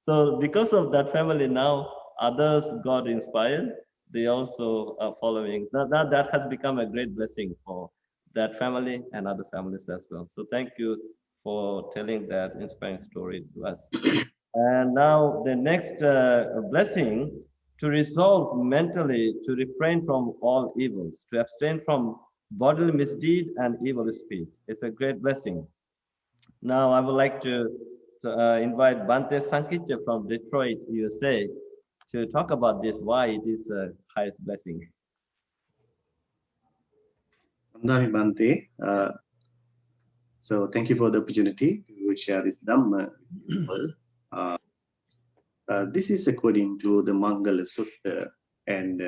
Speaker 1: So because of that family now, others got inspired. They also are following. That has become a great blessing for that family and other families as well. So thank you for telling that inspiring story to us. And now the next blessing, to resolve mentally to refrain from all evils, to abstain from bodily misdeed and evil speech. It's a great blessing. Now I would like to invite Bhante Sankitya from Detroit, USA, to talk about this, why it is the highest blessing.
Speaker 7: Vandami Bhante. So thank you for the opportunity to share this Dhamma with people. This is according to the Mangala Sutta, and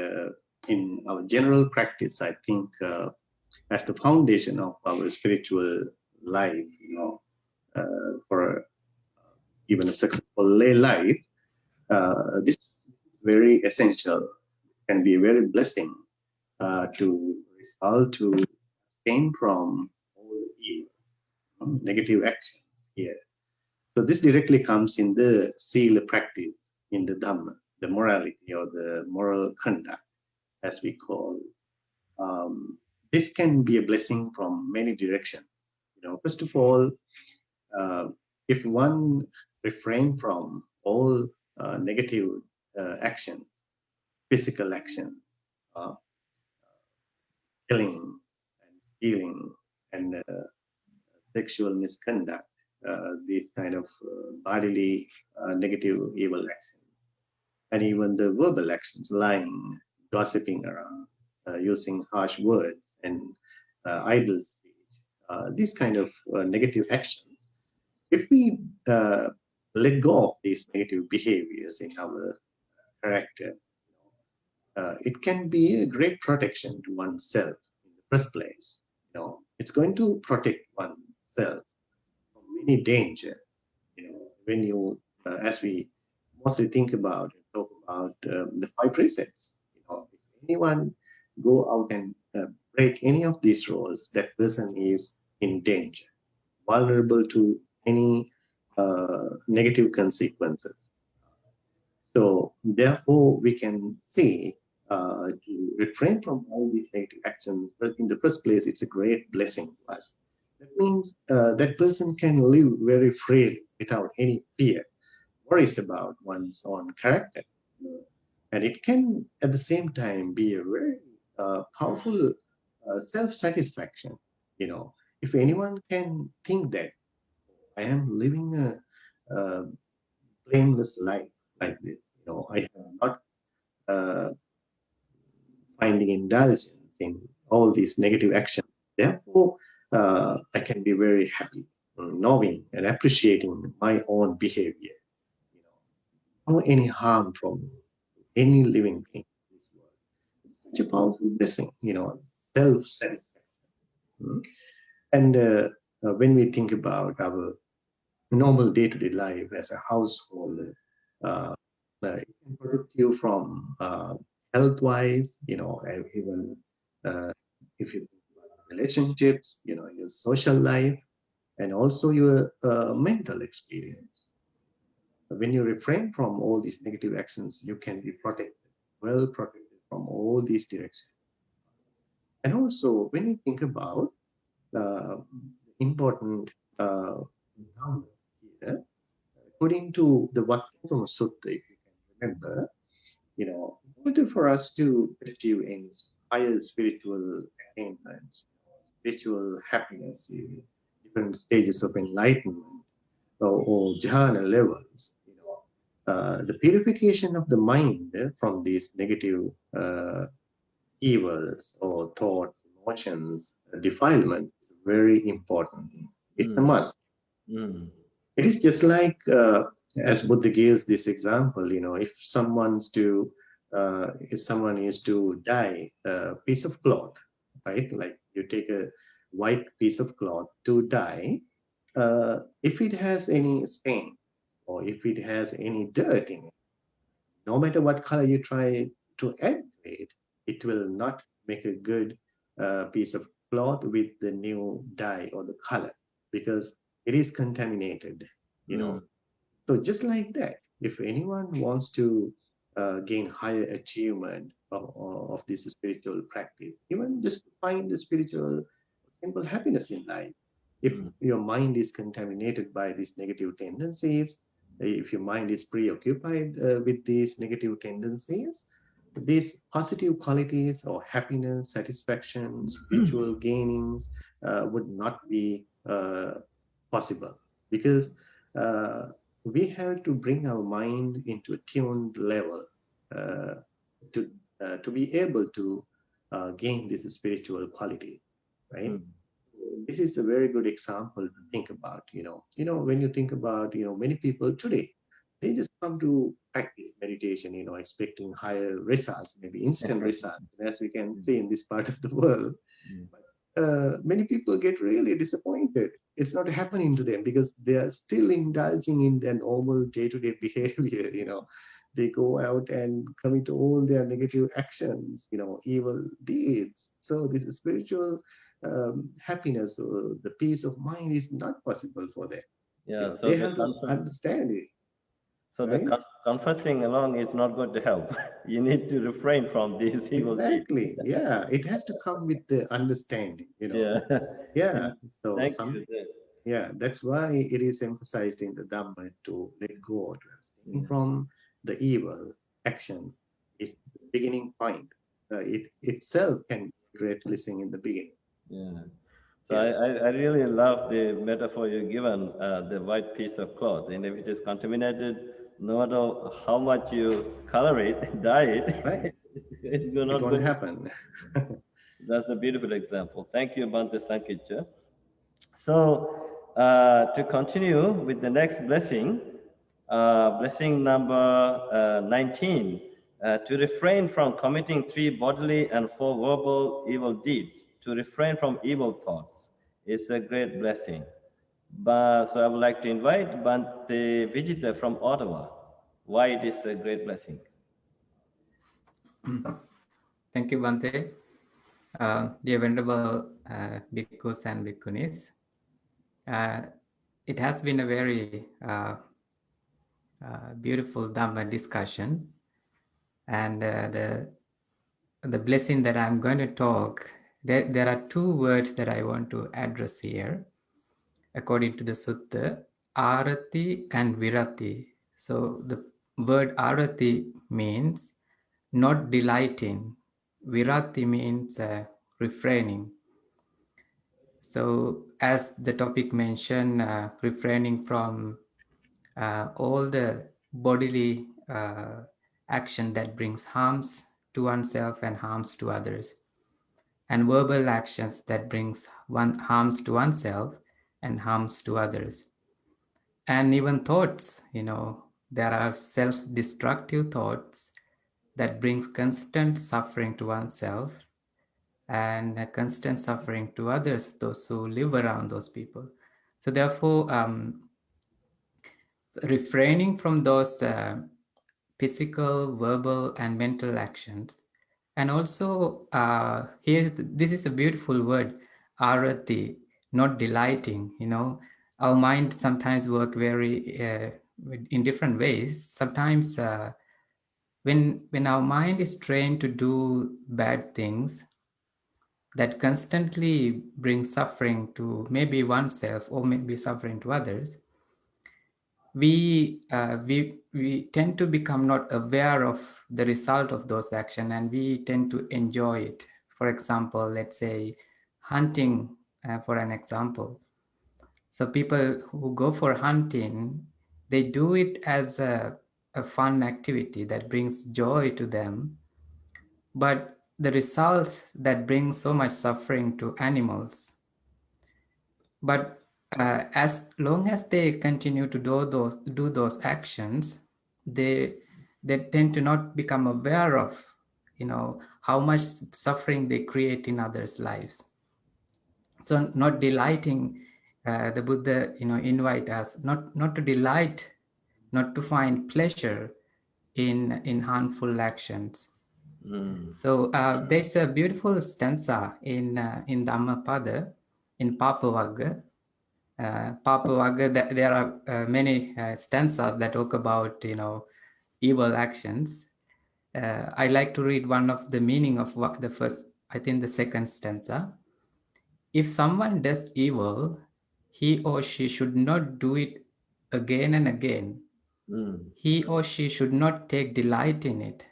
Speaker 7: in our general practice, I think as the foundation of our spiritual life, for even a successful lay life, this is very essential, can be a very blessing to result to abstain from all evil, negative actions here. So this directly comes in the sila practice, in the Dhamma, the morality or the moral conduct, as we call. This can be a blessing from many directions. First of all, if one refrain from all negative actions, physical actions, killing and stealing and sexual misconduct, these kind of bodily negative evil actions, and even the verbal actions, lying, gossiping around, using harsh words and idle speech, these kind of negative actions. If we let go of these negative behaviors in our character, it can be a great protection to oneself in the first place. It's going to protect oneself from many danger. When you, as we mostly think about and talk about the 5 precepts, if anyone go out and break any of these rules, that person is in danger, vulnerable to any negative consequences. So therefore, we can say to refrain from all these negative actions, but in the first place, it's a great blessing to us. That means that person can live very freely without any fear, worries about one's own character. And it can, at the same time, be a very powerful self-satisfaction. If anyone can think that I am living a blameless life like this, I am not finding indulgence in all these negative actions. Therefore, I can be very happy, knowing and appreciating my own behavior. No any harm from any living being in this world. It's such a powerful blessing, self-satisfaction. And when we think about our normal day-to-day life as a household, it can protect you from health-wise, even if you think about relationships, your social life, and also your mental experience. When you refrain from all these negative actions, you can be protected, well protected from all these directions. And also, when you think about important here, according to the Yuttadhammo Sutta, if you can remember, in order for us to achieve any higher spiritual attainments, spiritual happiness, different stages of enlightenment or jhana levels, the purification of the mind from these negative evils or thoughts, emotions, defilements is very important. It's a must. It is just like, as Buddha gives this example, if someone is to dye a piece of cloth, right? Like you take a white piece of cloth to dye, if it has any stain or if it has any dirt in it, no matter what color you try to add to it, it will not make a good piece of cloth with the new dye or the color, because it is contaminated, you know. So just like that, if anyone wants to gain higher achievement of this spiritual practice, even just find the spiritual simple happiness in life, if your mind is contaminated by these negative tendencies, if your mind is preoccupied with these negative tendencies, these positive qualities or happiness, satisfaction, spiritual gainings would not be possible, because we have to bring our mind into a tuned level to be able to gain these spiritual qualities, right? This is a very good example to think about. When you think about, many people today, they just come to practice meditation, expecting higher results, maybe instant results, as we can see in this part of the world. Many people get really disappointed. It's not happening to them because they are still indulging in their normal day-to-day behavior. They go out and commit all their negative actions, evil deeds. So this spiritual happiness or the peace of mind is not possible for them.
Speaker 1: Yeah, so
Speaker 7: they have to understand it.
Speaker 1: So
Speaker 7: right?
Speaker 1: the confessing alone is not going to help. You need to refrain from these evil deeds.
Speaker 7: Exactly. Yeah, it has to come with the understanding.
Speaker 1: Yeah.
Speaker 7: Yeah. So
Speaker 1: Thank you.
Speaker 7: yeah, that's why it is emphasized in the Dhamma to let go, to abstain from the evil actions is the beginning point. It itself can be great blessing in the beginning.
Speaker 1: Yeah. So I really love the metaphor you've given, the white piece of cloth. And if it is contaminated, no matter how much you color it, dye it,
Speaker 7: right.
Speaker 1: it's not
Speaker 7: going to happen.
Speaker 1: That's a beautiful example. Thank you, Bhante Sankitcha. So to continue with the next blessing, blessing number 19, to refrain from committing 3 bodily and 4 verbal evil deeds, to refrain from evil thoughts, is a great blessing. So I would like to invite Bhante Vijitha from Ottawa. Why it is a great blessing?
Speaker 8: Thank you, Bhante. Dear Venerable Bhikkhus and Bhikkhunis, it has been a very beautiful Dhamma discussion, and the blessing that I'm going to talk, there are 2 words that I want to address here, according to the Sutta, arati and virati. So the word arati means not delighting. Virati means refraining. So as the topic mentioned, refraining from all the bodily action that brings harms to oneself and harms to others, and verbal actions that brings harms to oneself and harms to others, and even thoughts. There are self-destructive thoughts that brings constant suffering to oneself and constant suffering to others, those who live around those people. So therefore, refraining from those physical, verbal, and mental actions. And also, this is a beautiful word, arati, not delighting. Our mind sometimes work very in different ways. Sometimes when our mind is trained to do bad things that constantly bring suffering to maybe oneself or maybe suffering to others, we tend to become not aware of the result of those actions, and we tend to enjoy it. For example, let's say hunting, for an example. So people who go for hunting, they do it as a fun activity that brings joy to them, but the results that bring so much suffering to animals. But as long as they continue to do those actions, they tend to not become aware of how much suffering they create in others' lives. So not delighting, the Buddha invite us not to delight, not to find pleasure in harmful actions. So there's a beautiful stanza in Dhammapada, in Papavagga. Papavagga, there are many stanzas that talk about, evil actions. I like to read one of the meaning of what the first, I think the second stanza. If someone does evil, he or she should not do it again and again. He or she should not take delight in it.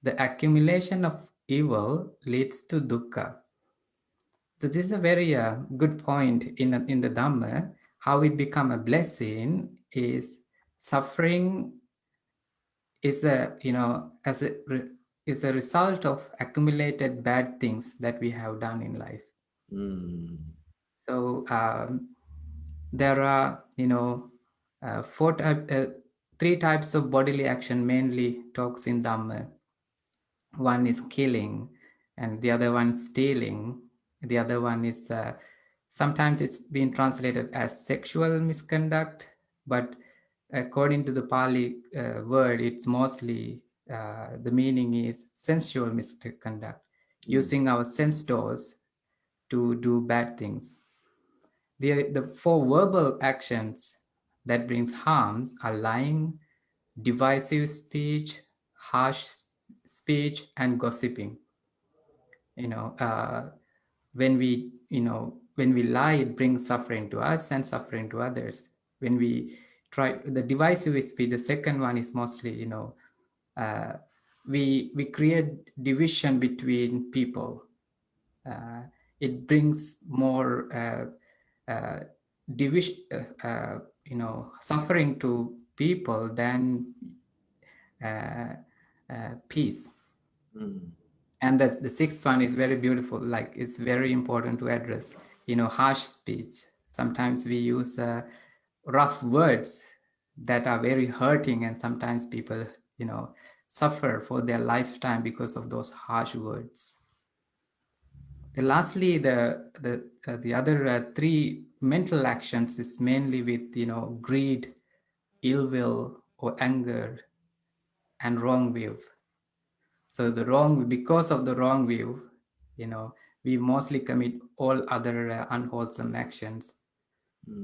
Speaker 8: The accumulation of evil leads to dukkha. So this is a very good point in the Dhamma. How it become a blessing is suffering is is a result of accumulated bad things that we have done in life. So there are three types of bodily action mainly talks in Dhamma. One is killing, and the other one stealing. The other one is sometimes it's been translated as sexual misconduct, but according to the Pali word, it's mostly the meaning is sensual misconduct, using our sense doors to do bad things. The four verbal actions that brings harms are lying, divisive speech, harsh speech, and gossiping. When we lie, it brings suffering to us and suffering to others. When we try the divisive speech, the second one is mostly we create division between people. It brings more division, suffering to people than peace. And that's the sixth one is very beautiful. Like it's very important to address. Harsh speech. Sometimes we use rough words that are very hurting, and sometimes people, suffer for their lifetime because of those harsh words. Lastly, the other three mental actions is mainly with greed, ill will, or anger, and wrong view. So because of the wrong view, we mostly commit all other unwholesome actions.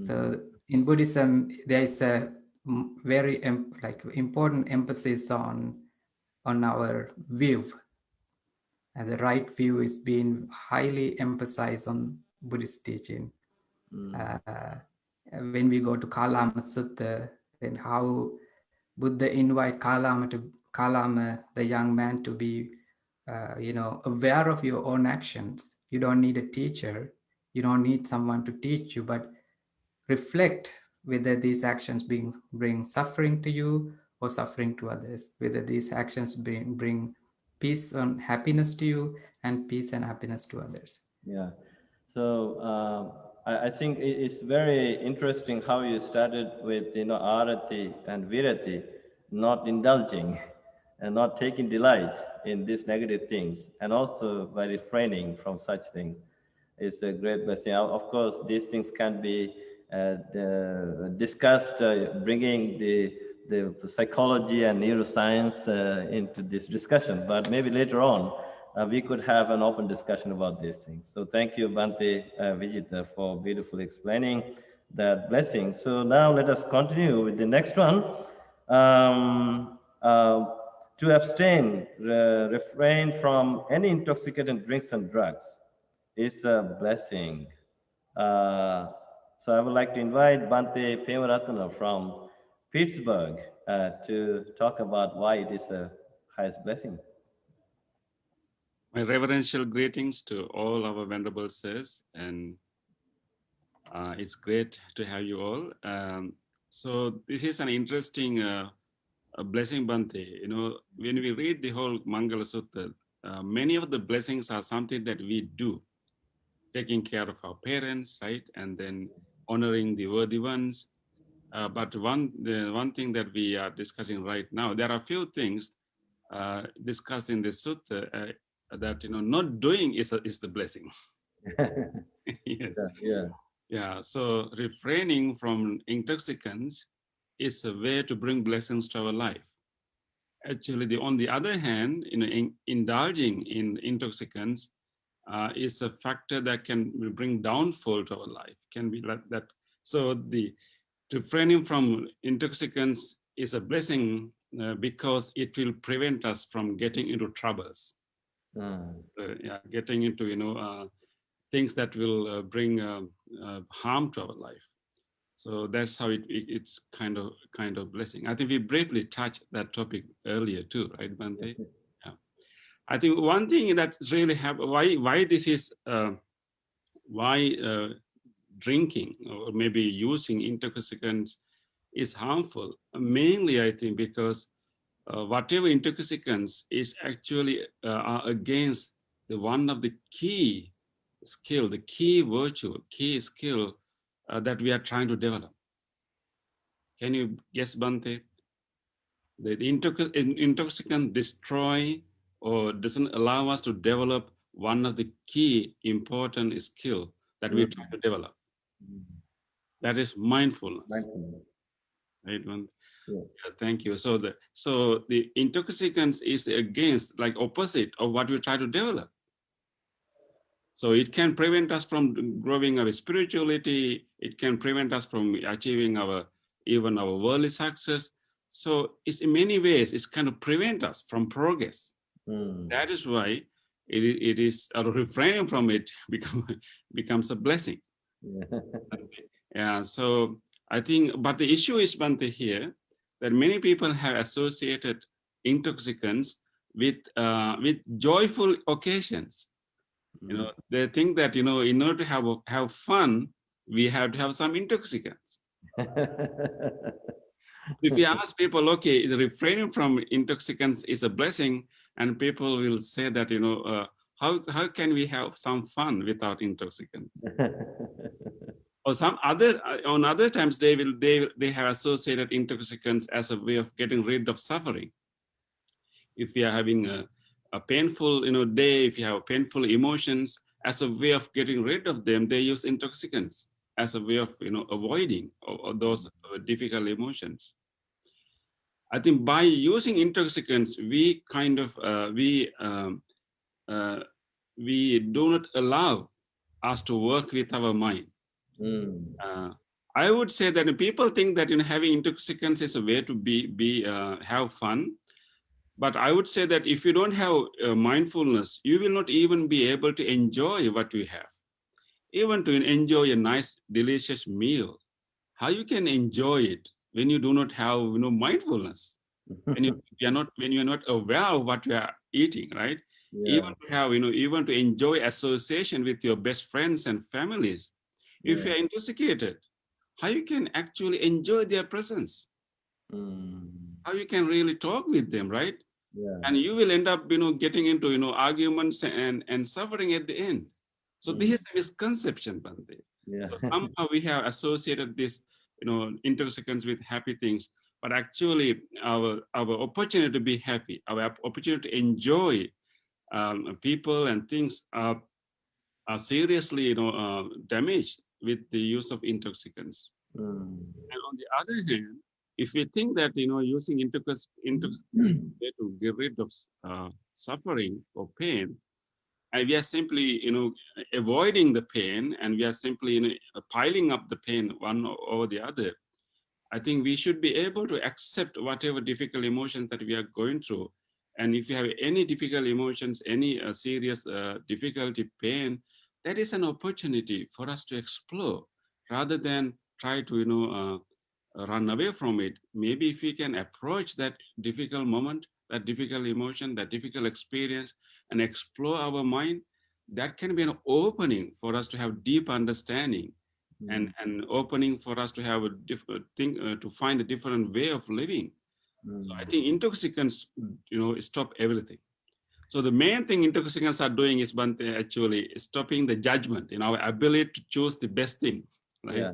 Speaker 8: So in Buddhism, there is a very important emphasis on our view. And the right view is being highly emphasized on Buddhist teaching. When we go to Kalama Sutta, then how Buddha invite Kalama, the young man, to be, aware of your own actions. You don't need a teacher. You don't need someone to teach you, but reflect whether these actions bring suffering to you or suffering to others. Whether these actions bring peace and happiness to you and peace and happiness to others.
Speaker 1: Yeah. So I think it's very interesting how you started with arati and virati, not indulging and not taking delight in these negative things, and also by refraining from such things. It's a great blessing. Of course, these things can be discussed, bringing the psychology and neuroscience into this discussion, but maybe later on we could have an open discussion about these things. So thank you, Bhante Vijitha, for beautifully explaining that blessing. So now let us continue with the next one. To abstain, refrain from any intoxicating drinks and drugs is a blessing. So I would like to invite Bhante Pemarathana from Pittsburg to talk about why it is a highest blessing.
Speaker 9: My reverential greetings to all our venerable sirs, and it's great to have you all. So this is an interesting blessing, Bhante. When we read the whole Mangala Sutta, many of the blessings are something that we do, taking care of our parents, right? And then honoring the worthy ones. But the one thing that we are discussing right now, there are a few things discussed in the Sutta that not doing is the blessing. Yes. Yeah. So refraining from intoxicants is a way to bring blessings to our life. actually, on the other hand, indulging in intoxicants is a factor that can bring downfall to our life. Can be like that. So refraining from intoxicants is a blessing because it will prevent us from getting into troubles. Getting into things that will bring harm to our life. So that's how it's kind of blessing. I think we briefly touched that topic earlier too, right, Bhante? Yeah. I think one thing that's really why this is drinking or maybe using intoxicants is harmful. Mainly, I think because whatever intoxicants is actually are against one of the key skill, the key virtue, key skill that we are trying to develop. Can you guess, Bhante? The intoxicant destroy or doesn't allow us to develop one of the key important skill that we try to develop. That is mindfulness. Right, Bhante? Yeah, thank you. So the intoxicants is against, like opposite of what we try to develop. So it can prevent us from growing our spirituality. It can prevent us from achieving even our worldly success. So it's in many ways, it's kind of prevent us from progress. That is why it is refraining from it becomes a blessing. Yeah. So I think, but the issue is, Bhante, here that many people have associated intoxicants with joyful occasions. They think that in order to have fun, we have to have some intoxicants. If you ask people, okay, refraining from intoxicants is a blessing, and people will say that how can we have some fun without intoxicants? Or on other times they have associated intoxicants as a way of getting rid of suffering. If you are having a painful day, if you have painful emotions, as a way of getting rid of them, they use intoxicants as a way of avoiding those difficult emotions. I think by using intoxicants, we kind of we do not allow us to work with our mind. I would say that people think that having intoxicants is a way to have fun. But I would say that if you don't have mindfulness, you will not even be able to enjoy what you have. Even to enjoy a nice, delicious meal, how you can enjoy it when you do not have mindfulness, when you are not aware of what you are eating, right? Yeah. Even to have even to enjoy association with your best friends and families. If you are intoxicated, how you can actually enjoy their presence? How you can really talk with them, right? Yeah. And you will end up getting into arguments and suffering at the end. So this is a misconception, Bhante. Yeah. So somehow we have associated this intoxicants with happy things, but actually our opportunity to be happy, our opportunity to enjoy people and things are seriously damaged with the use of intoxicants. And on the other hand, if we think that using intoxicants to get rid of suffering or pain, and we are simply avoiding the pain, and we are simply piling up the pain one over the other, I think we should be able to accept whatever difficult emotions that we are going through. And if you have any difficult emotions, any serious difficulty, pain, that is an opportunity for us to explore rather than try to run away from it. Maybe if we can approach that difficult moment, that difficult emotion, that difficult experience, and explore our mind, that can be an opening for us to have deep understanding, and an opening for us to have a different thing, to find a different way of living. So I think intoxicants, stop everything. So the main thing intoxicants are doing is, Bhante, actually stopping the judgment, our ability to choose the best thing, right? Yeah.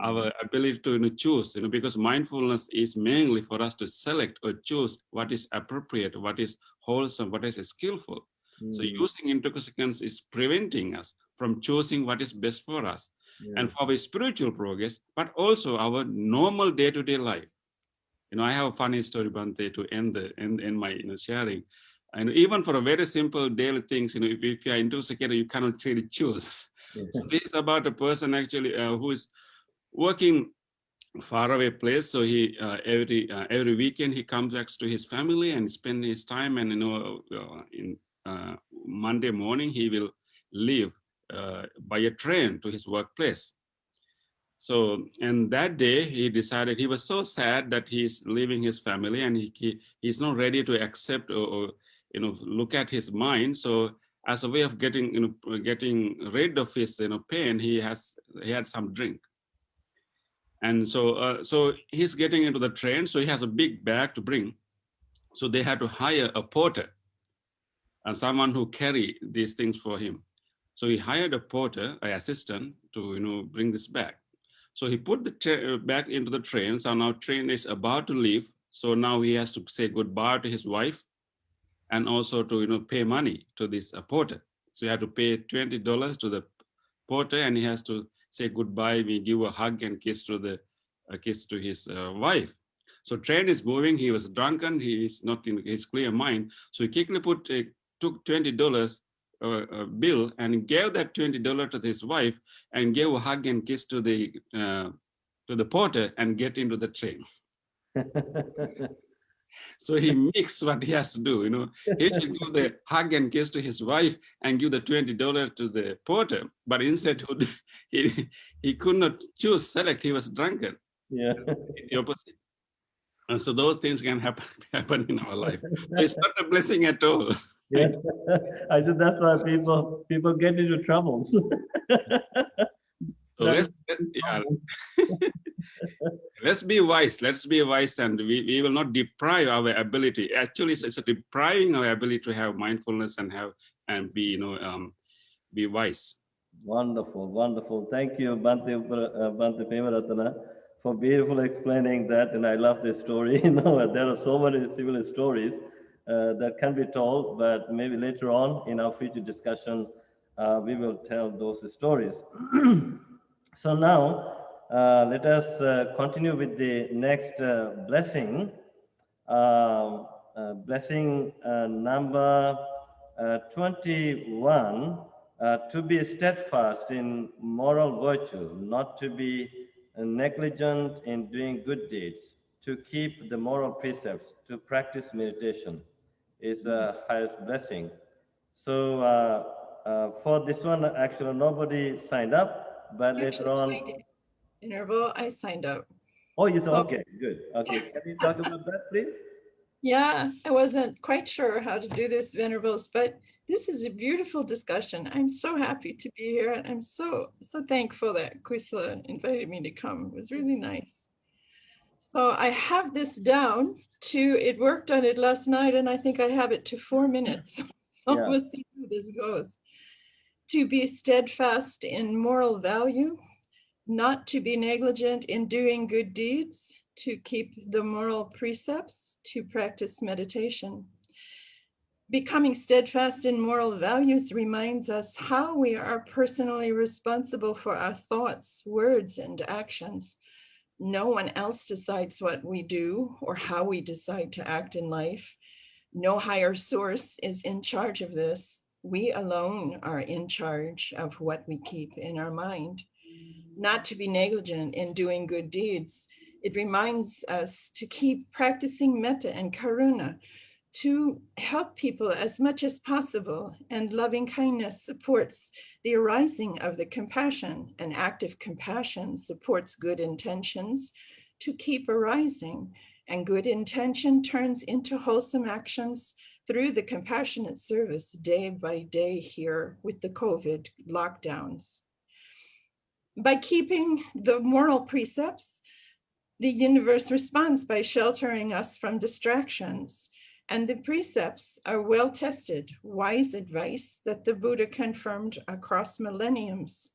Speaker 9: Our ability to choose, because mindfulness is mainly for us to select or choose what is appropriate, what is wholesome, what is skillful. So using intoxicants is preventing us from choosing what is best for us and for our spiritual progress, but also our normal day-to-day life. I have a funny story, Bhante, to end my sharing. And even for a very simple daily things, if you are intoxicated, you cannot really choose. So this is about a person actually who is working far away place. So he every weekend he comes back to his family and spend his time. And in Monday morning he will leave by a train to his workplace. So, and that day he decided, he was so sad that he's leaving his family and he's not ready to accept or look at his mind. So as a way of getting rid of his pain, he had some drink. And so he's getting into the train, so he has a big bag to bring. So they had to hire a porter and someone who carry these things for him. So he hired a porter, an assistant, to bring this bag. So he put the bag into the train. So now train is about to leave. So now he has to say goodbye to his wife and also to pay money to this porter. So he had to pay $20 to the porter, and he has to say goodbye. We give a hug and kiss to his wife. So train is moving. He was drunken. He is not in his clear mind. So he quickly took $20 bill and gave that $20 to his wife and gave a hug and kiss to the porter and get into the train. So he mixed what he has to do. He should give the hug and kiss to his wife and give the $20 to the porter, but instead he could not select. He was drunken.
Speaker 1: Yeah.
Speaker 9: The opposite. And so those things can happen in our life. So it's not a blessing at all.
Speaker 1: Yeah. I said that's why people get into trouble.
Speaker 9: So let's be wise. Let's be wise, and we will not deprive our ability. Actually, it's depriving our ability to have mindfulness and be wise.
Speaker 1: Wonderful, wonderful. Thank you, Bhante Pemarathana, for beautiful explaining that. And I love this story. There are so many similar stories that can be told, but maybe later on in our future discussion, we will tell those stories. So now, let us continue with the next blessing. Blessing number 21, to be steadfast in moral virtue, not to be negligent in doing good deeds, to keep the moral precepts, to practice meditation is the highest blessing. So for this one, actually nobody signed up, but later on.
Speaker 10: Interval, I signed up.
Speaker 1: Oh, you said, okay, good. Okay, can you talk about that, please?
Speaker 10: Yeah, I wasn't quite sure how to do this, Venerables, but this is a beautiful discussion. I'm so happy to be here. And I'm so thankful that Kusala invited me to come. It was really nice. So I have this down it worked on it last night, and I think I have it to 4 minutes. So yeah. We'll see how this goes. To be steadfast in moral value, not to be negligent in doing good deeds, to keep the moral precepts, to practice meditation. Becoming steadfast in moral values reminds us how we are personally responsible for our thoughts, words, and actions. No one else decides what we do or how we decide to act in life. No higher source is in charge of this. We alone are in charge of what we keep in our mind. Not to be negligent in doing good deeds. It reminds us to keep practicing metta and karuna, to help people as much as possible, and loving kindness supports the arising of the compassion, and active compassion supports good intentions to keep arising, and good intention turns into wholesome actions through the compassionate service day by day here with the COVID lockdowns. By keeping the moral precepts, the universe responds by sheltering us from distractions. And the precepts are well-tested, wise advice that the Buddha confirmed across millenniums.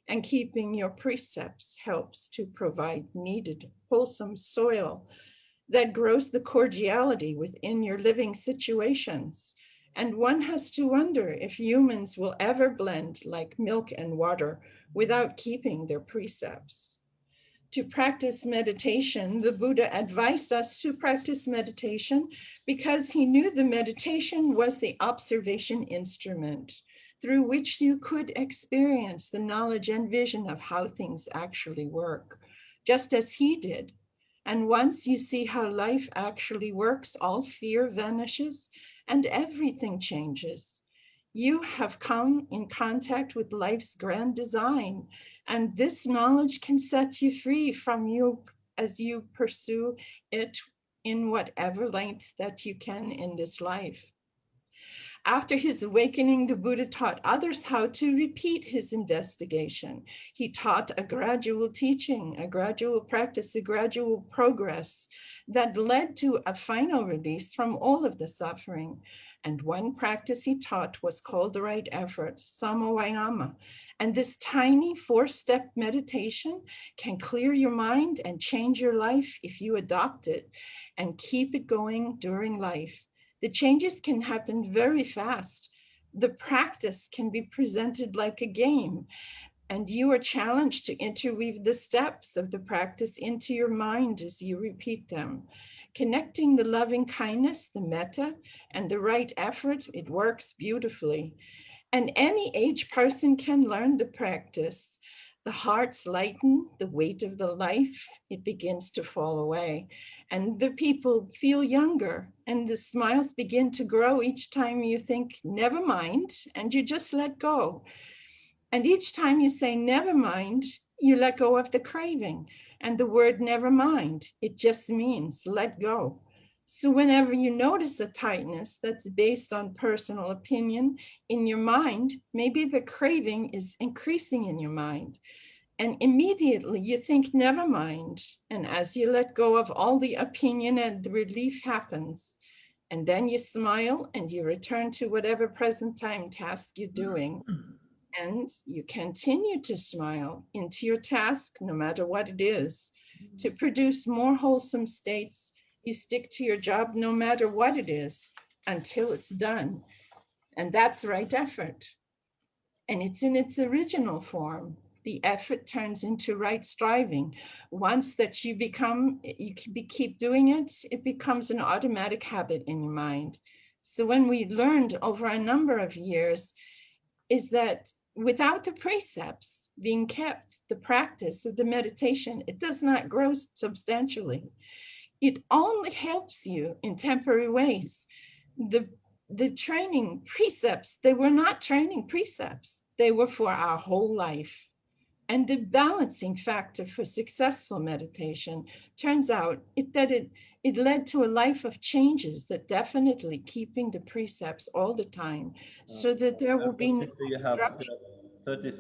Speaker 10: And keeping your precepts helps to provide needed, wholesome soil that grows the cordiality within your living situations. And one has to wonder if humans will ever blend like milk and water without keeping their precepts. to practice meditation. The Buddha advised us to practice meditation because he knew the meditation was the observation instrument through which you could experience the knowledge and vision of how things actually work, just as he did. And once you see how life actually works, all fear vanishes and everything changes. You have come in contact with life's grand design, and this knowledge can set you free from you as you pursue it in whatever length that you can in this life. After his awakening, the Buddha taught others how to repeat his investigation. He taught a gradual teaching, a gradual practice, a gradual progress that led to a final release from all of the suffering. And one practice he taught was called the right effort, samavayama. And this tiny 4-step meditation can clear your mind and change your life if you adopt it and keep it going during life. The changes can happen very fast. The practice can be presented like a game, and you are challenged to interweave the steps of the practice into your mind as you repeat them. Connecting the loving kindness, the metta, and the right effort, it works beautifully. And any age person can learn the practice. The hearts lighten, the weight of the life, it begins to fall away. And the people feel younger, and the smiles begin to grow each time you think, never mind, and you just let go. And each time you say, never mind, you let go of the craving. And the word never mind, it just means let go. So whenever you notice a tightness that's based on personal opinion in your mind, maybe the craving is increasing in your mind. And immediately you think, never mind. And as you let go of all the opinion, and the relief happens. And then you smile and you return to whatever present time task you're doing. And you continue to smile into your task, no matter what it is, to produce more wholesome states. You stick to your job no matter what it is until it's done. And that's right effort. And it's in its original form. The effort turns into right striving. Once that you keep doing it, it becomes an automatic habit in your mind. So when we learned over a number of years is that without the precepts being kept, the practice of the meditation, it does not grow substantially. It only helps you in temporary ways. The training precepts, they were not training precepts. They were for our whole life. And the balancing factor for successful meditation turns out it led to a life of changes that definitely keeping the precepts all the time so that there will be no
Speaker 1: you have 30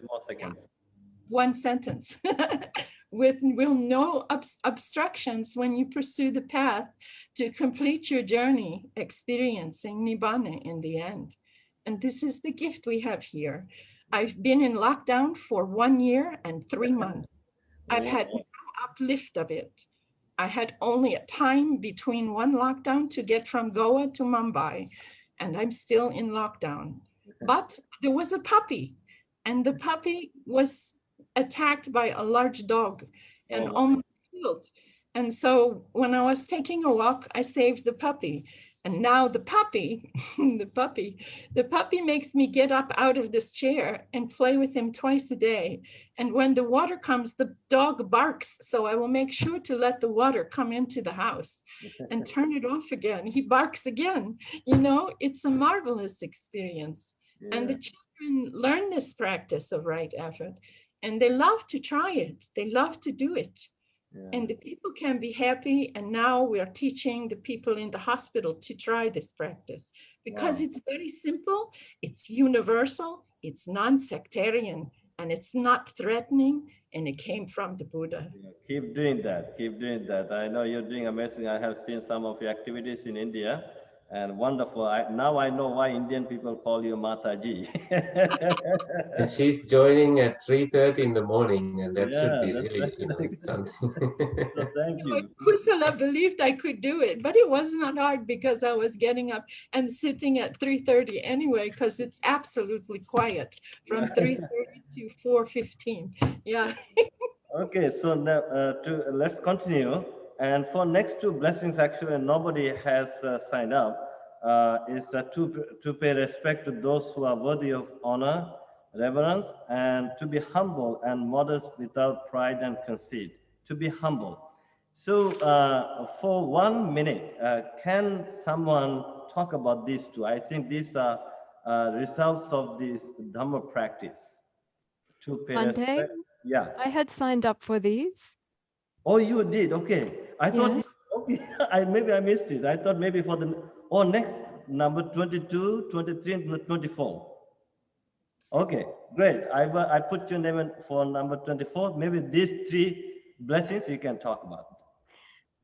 Speaker 1: more seconds.
Speaker 10: One sentence. With no obstructions when you pursue the path to complete your journey, experiencing Nibbana in the end. And this is the gift we have here. I've been in lockdown for 1 year and 3 months. I've had no uplift of it. I had only a time between one lockdown to get from Goa to Mumbai, and I'm still in lockdown. But there was a puppy, and the puppy was attacked by a large dog and almost killed. And so when I was taking a walk, I saved the puppy. And now the puppy, the puppy makes me get up out of this chair and play with him twice a day. And when the water comes, the dog barks. So I will make sure to let the water come into the house and turn it off again. He barks again. You know, it's a marvelous experience. Yeah. And the children learn this practice of right effort, and they love to try it. They love to do it. Yeah. And the people can be happy. And now we are teaching the people in the hospital to try this practice because it's very simple, it's universal, it's non-sectarian, and it's not threatening, and it came from the Buddha.
Speaker 1: Yeah, keep doing that, keep doing that. I know you're doing amazing. I have seen some of your activities in India. And wonderful. Now I know why Indian people call you Mataji.
Speaker 3: And she's joining at 3:30 in the morning, and that should be really, it's something.
Speaker 1: So thank you.
Speaker 10: Kusala believed I could do it, but it was not hard because I was getting up and sitting at 3:30 anyway, because it's absolutely quiet from 3:30 to 4:15. Yeah.
Speaker 1: Okay, so now, let's continue. And for next two blessings, actually, nobody has signed up. Is to pay respect to those who are worthy of honor, reverence, and to be humble and modest without pride and conceit. To be humble. So, for 1 minute, can someone talk about these two? I think these are results of this Dhamma practice. To pay
Speaker 11: Bhante,
Speaker 1: respect. Yeah.
Speaker 11: I had signed up for these.
Speaker 1: Oh, you did. Okay. I thought
Speaker 11: Yes.
Speaker 1: okay. Maybe I missed it. I thought maybe for the next number 22, 23, and 24. Okay, great. I put your name in for number 24. Maybe these three blessings you can talk about.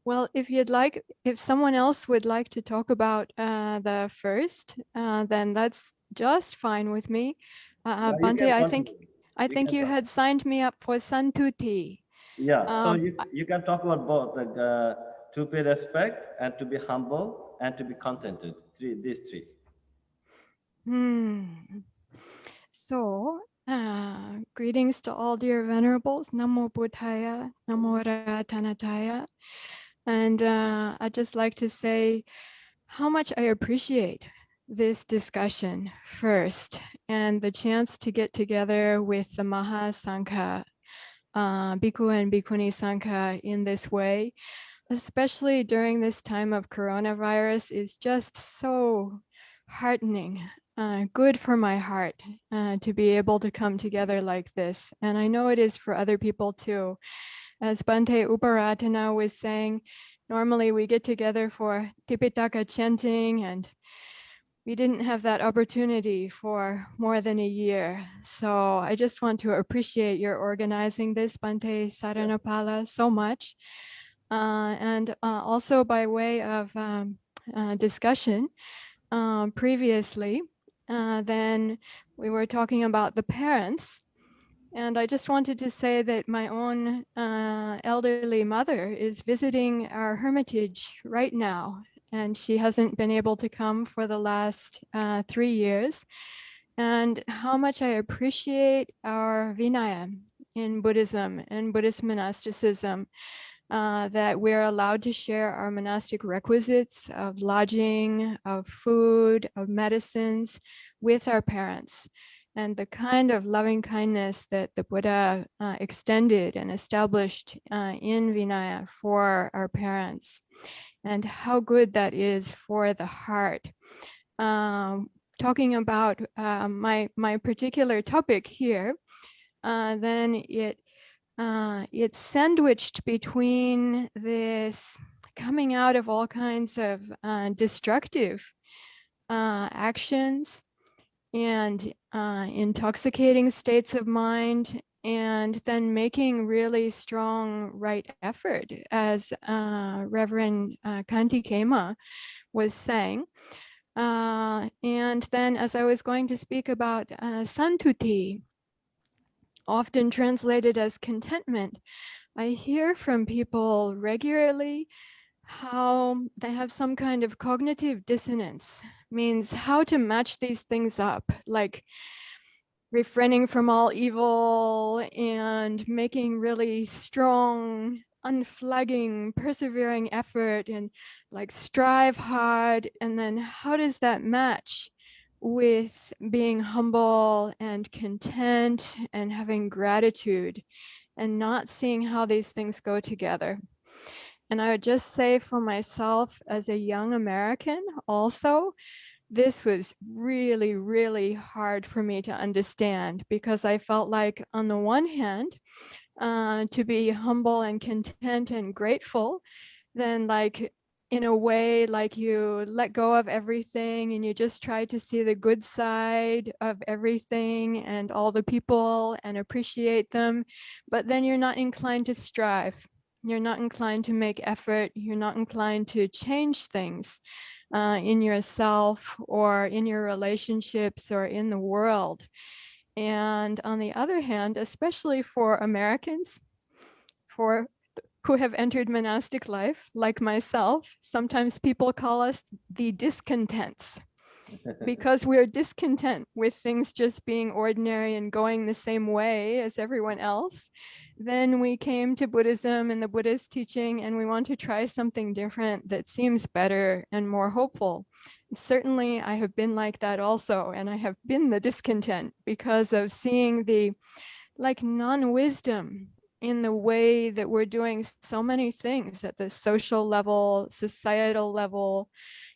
Speaker 11: Well, if someone else would like to talk about the first, then that's just fine with me.
Speaker 1: You
Speaker 11: Bhante,
Speaker 1: can
Speaker 11: I
Speaker 1: continue.
Speaker 11: think you had signed me up for Santuti.
Speaker 1: Yeah. So you can talk about both, like to pay respect and to be humble and to be contented. These three.
Speaker 11: So, greetings to all dear venerables. Namo Buddhaya, Namo Ratanataya. And I'd just like to say how much I appreciate this discussion first and the chance to get together with the Maha Sangha, Bhikkhu and Bhikkhuni Sangha in this way, especially during this time of coronavirus, is just so heartening, good for my heart to be able to come together like this. And I know it is for other people too. As Bhante Uparatana was saying, normally we get together for Tipitaka chanting, and we didn't have that opportunity for more than a year. So I just want to appreciate your organizing this, Bhante Saranapala, so much. And also by way of discussion, previously, then we were talking about the parents. And I just wanted to say that my own elderly mother is visiting our hermitage right now, and she hasn't been able to come for the last 3 years. And how much I appreciate our Vinaya in Buddhism and Buddhist monasticism, that we're allowed to share our monastic requisites of lodging, of food, of medicines with our parents. And the kind of loving kindness that the Buddha extended and established in Vinaya for our parents, and how good that is for the heart. Talking about my particular topic here, then it's sandwiched between this coming out of all kinds of destructive actions and intoxicating states of mind, and then making really strong right effort, as Reverend Kanti Kema was saying. And then as I was going to speak about Santuti, often translated as contentment, I hear from people regularly how they have some kind of cognitive dissonance, means how to match these things up, like refraining from all evil and making really strong, unflagging, persevering effort, and like strive hard. And then how does that match with being humble and content and having gratitude, and not seeing how these things go together? And I would just say for myself as a young American also, this was really, really hard for me to understand, because I felt like on the one hand, to be humble and content and grateful, then like in a way, like you let go of everything and you just try to see the good side of everything and all the people and appreciate them, but then you're not inclined to strive. You're not inclined to make effort. You're not inclined to change things in yourself or in your relationships or in the world. And on the other hand, especially for Americans, who have entered monastic life, like myself, sometimes people call us the discontents. because we're discontent with things just being ordinary and going the same way as everyone else. Then we came to Buddhism and the Buddhist teaching, and we want to try something different that seems better and more hopeful. Certainly, I have been like that also, and I have been the discontent because of seeing the non-wisdom in the way that we're doing so many things at the social level, societal level,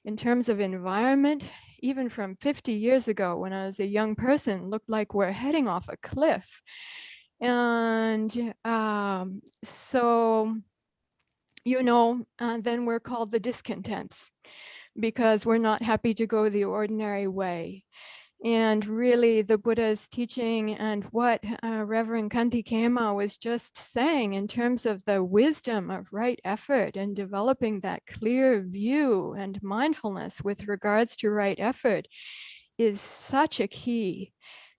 Speaker 11: in terms of environment. Even from 50 years ago when I was a young person, looked like we're heading off a cliff. And so, then we're called the discontents because we're not happy to go the ordinary way. And really the Buddha's teaching and what Reverend Kanti Kema was just saying in terms of the wisdom of right effort and developing that clear view and mindfulness with regards to right effort is such a key.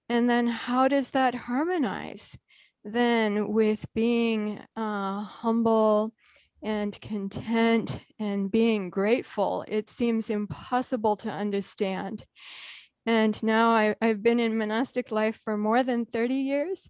Speaker 11: And then how does that harmonize then with being humble and content and being grateful? It seems impossible to understand. And now I've been in monastic life for more than 30 years.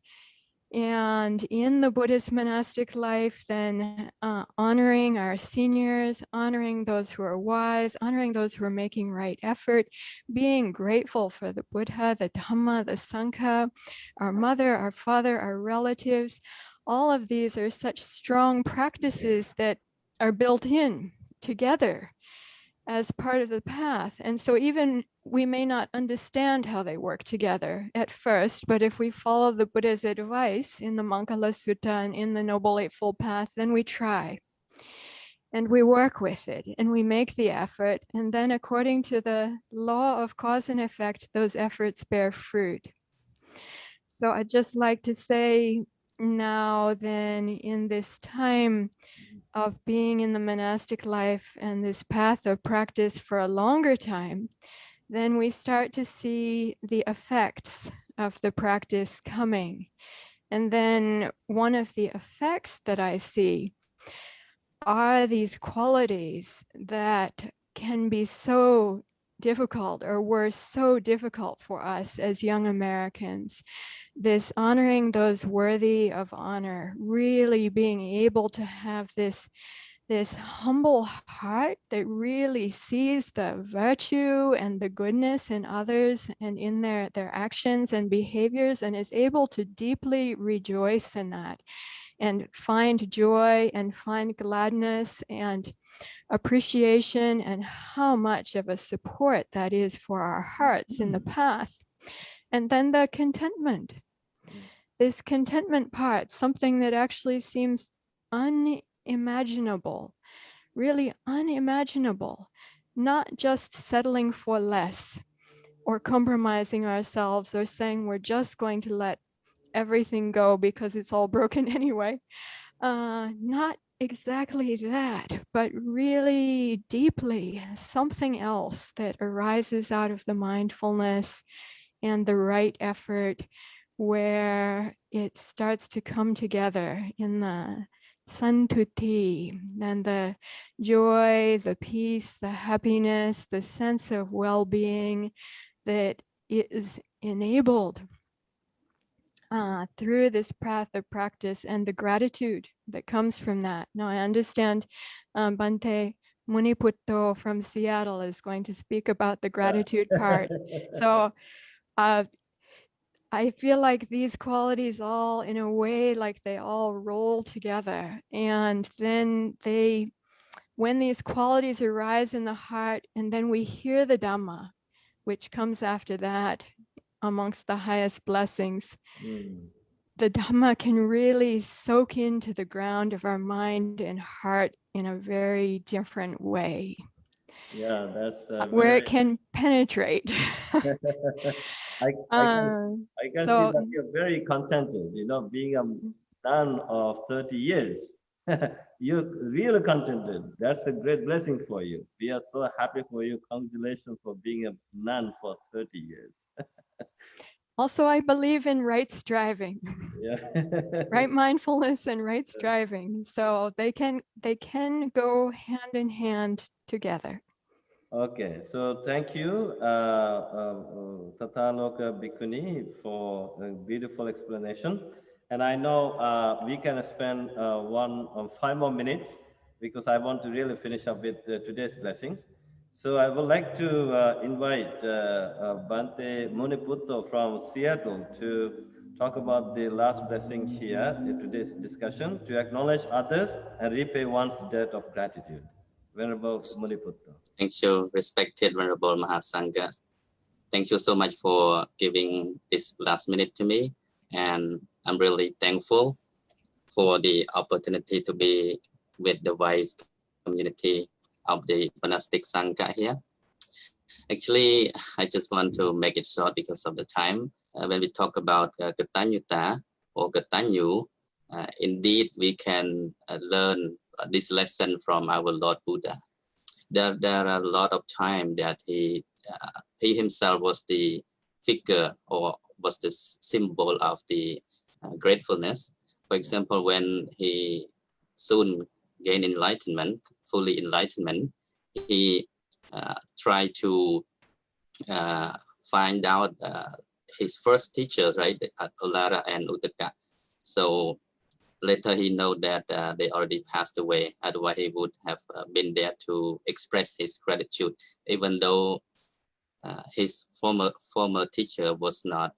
Speaker 11: And in the Buddhist monastic life, then honoring our seniors, honoring those who are wise, honoring those who are making right effort, being grateful for the Buddha, the Dhamma, the Sangha, our mother, our father, our relatives. All of these are such strong practices that are built in together as part of the path. And so even we may not understand how they work together at first, but if we follow the Buddha's advice in the Mangala Sutta and in the Noble Eightfold Path, then we try and we work with it and we make the effort. And then according to the law of cause and effect, those efforts bear fruit. So I'd just like to say now then in this time of being in the monastic life and this path of practice for a longer time, then we start to see the effects of the practice coming. And then one of the effects that I see are these qualities that can be so difficult or were so difficult for us as young Americans. This honoring those worthy of honor, really being able to have this humble heart that really sees the virtue and the goodness in others and in their actions and behaviors, and is able to deeply rejoice in that and find joy and find gladness and appreciation, and how much of a support that is for our hearts in the path. And then the contentment, this contentment part, something that actually seems unimaginable, really unimaginable, not just settling for less or compromising ourselves or saying we're just going to let everything go because it's all broken anyway. Not exactly that, but really deeply something else that arises out of the mindfulness and the right effort, where it starts to come together in the santuti, and the joy, the peace, the happiness, the sense of well-being that is enabled through this path of practice, and the gratitude that comes from that. Now I understand Bhante Muniputto from Seattle is going to speak about the gratitude part. So I feel like these qualities all, in a way, like they all roll together. And then when these qualities arise in the heart, and then we hear the Dhamma, which comes after that, amongst the highest blessings, the Dhamma can really soak into the ground of our mind and heart in a very different way.
Speaker 1: Yeah, that's
Speaker 11: where it can penetrate.
Speaker 1: I can see that you're very contented, being a nun of 30 years. You're really contented. That's a great blessing for you. We are so happy for you. Congratulations for being a nun for 30 years.
Speaker 11: Also, I believe in right striving.
Speaker 1: Yeah.
Speaker 11: Right mindfulness and right striving. So they can go hand in hand together.
Speaker 1: Okay, so thank you, Tataloka Bhikkhuni, for a beautiful explanation. And I know we can spend 5 more minutes because I want to really finish up with today's blessings. So I would like to invite Bhante Muniputto from Seattle to talk about the last blessing here in today's discussion, to acknowledge others and repay one's debt of gratitude. Venerable Muniputto.
Speaker 12: Thank you, respected Venerable Mahasangha. Thank you so much for giving this last minute to me. And I'm really thankful for the opportunity to be with the wise community of the monastic Sangha here. Actually, I just want to make it short because of the time. When we talk about Gatanyuta or Gatanyu, indeed we can learn this lesson from our Lord Buddha. There are a lot of time that he himself was the figure or was the symbol of the gratefulness. For example, when he soon gained enlightenment, fully enlightenment, he tried to find out his first teachers, right, Olara and Uttaka. So later he know that they already passed away. Otherwise, he would have been there to express his gratitude, even though his former teacher was not,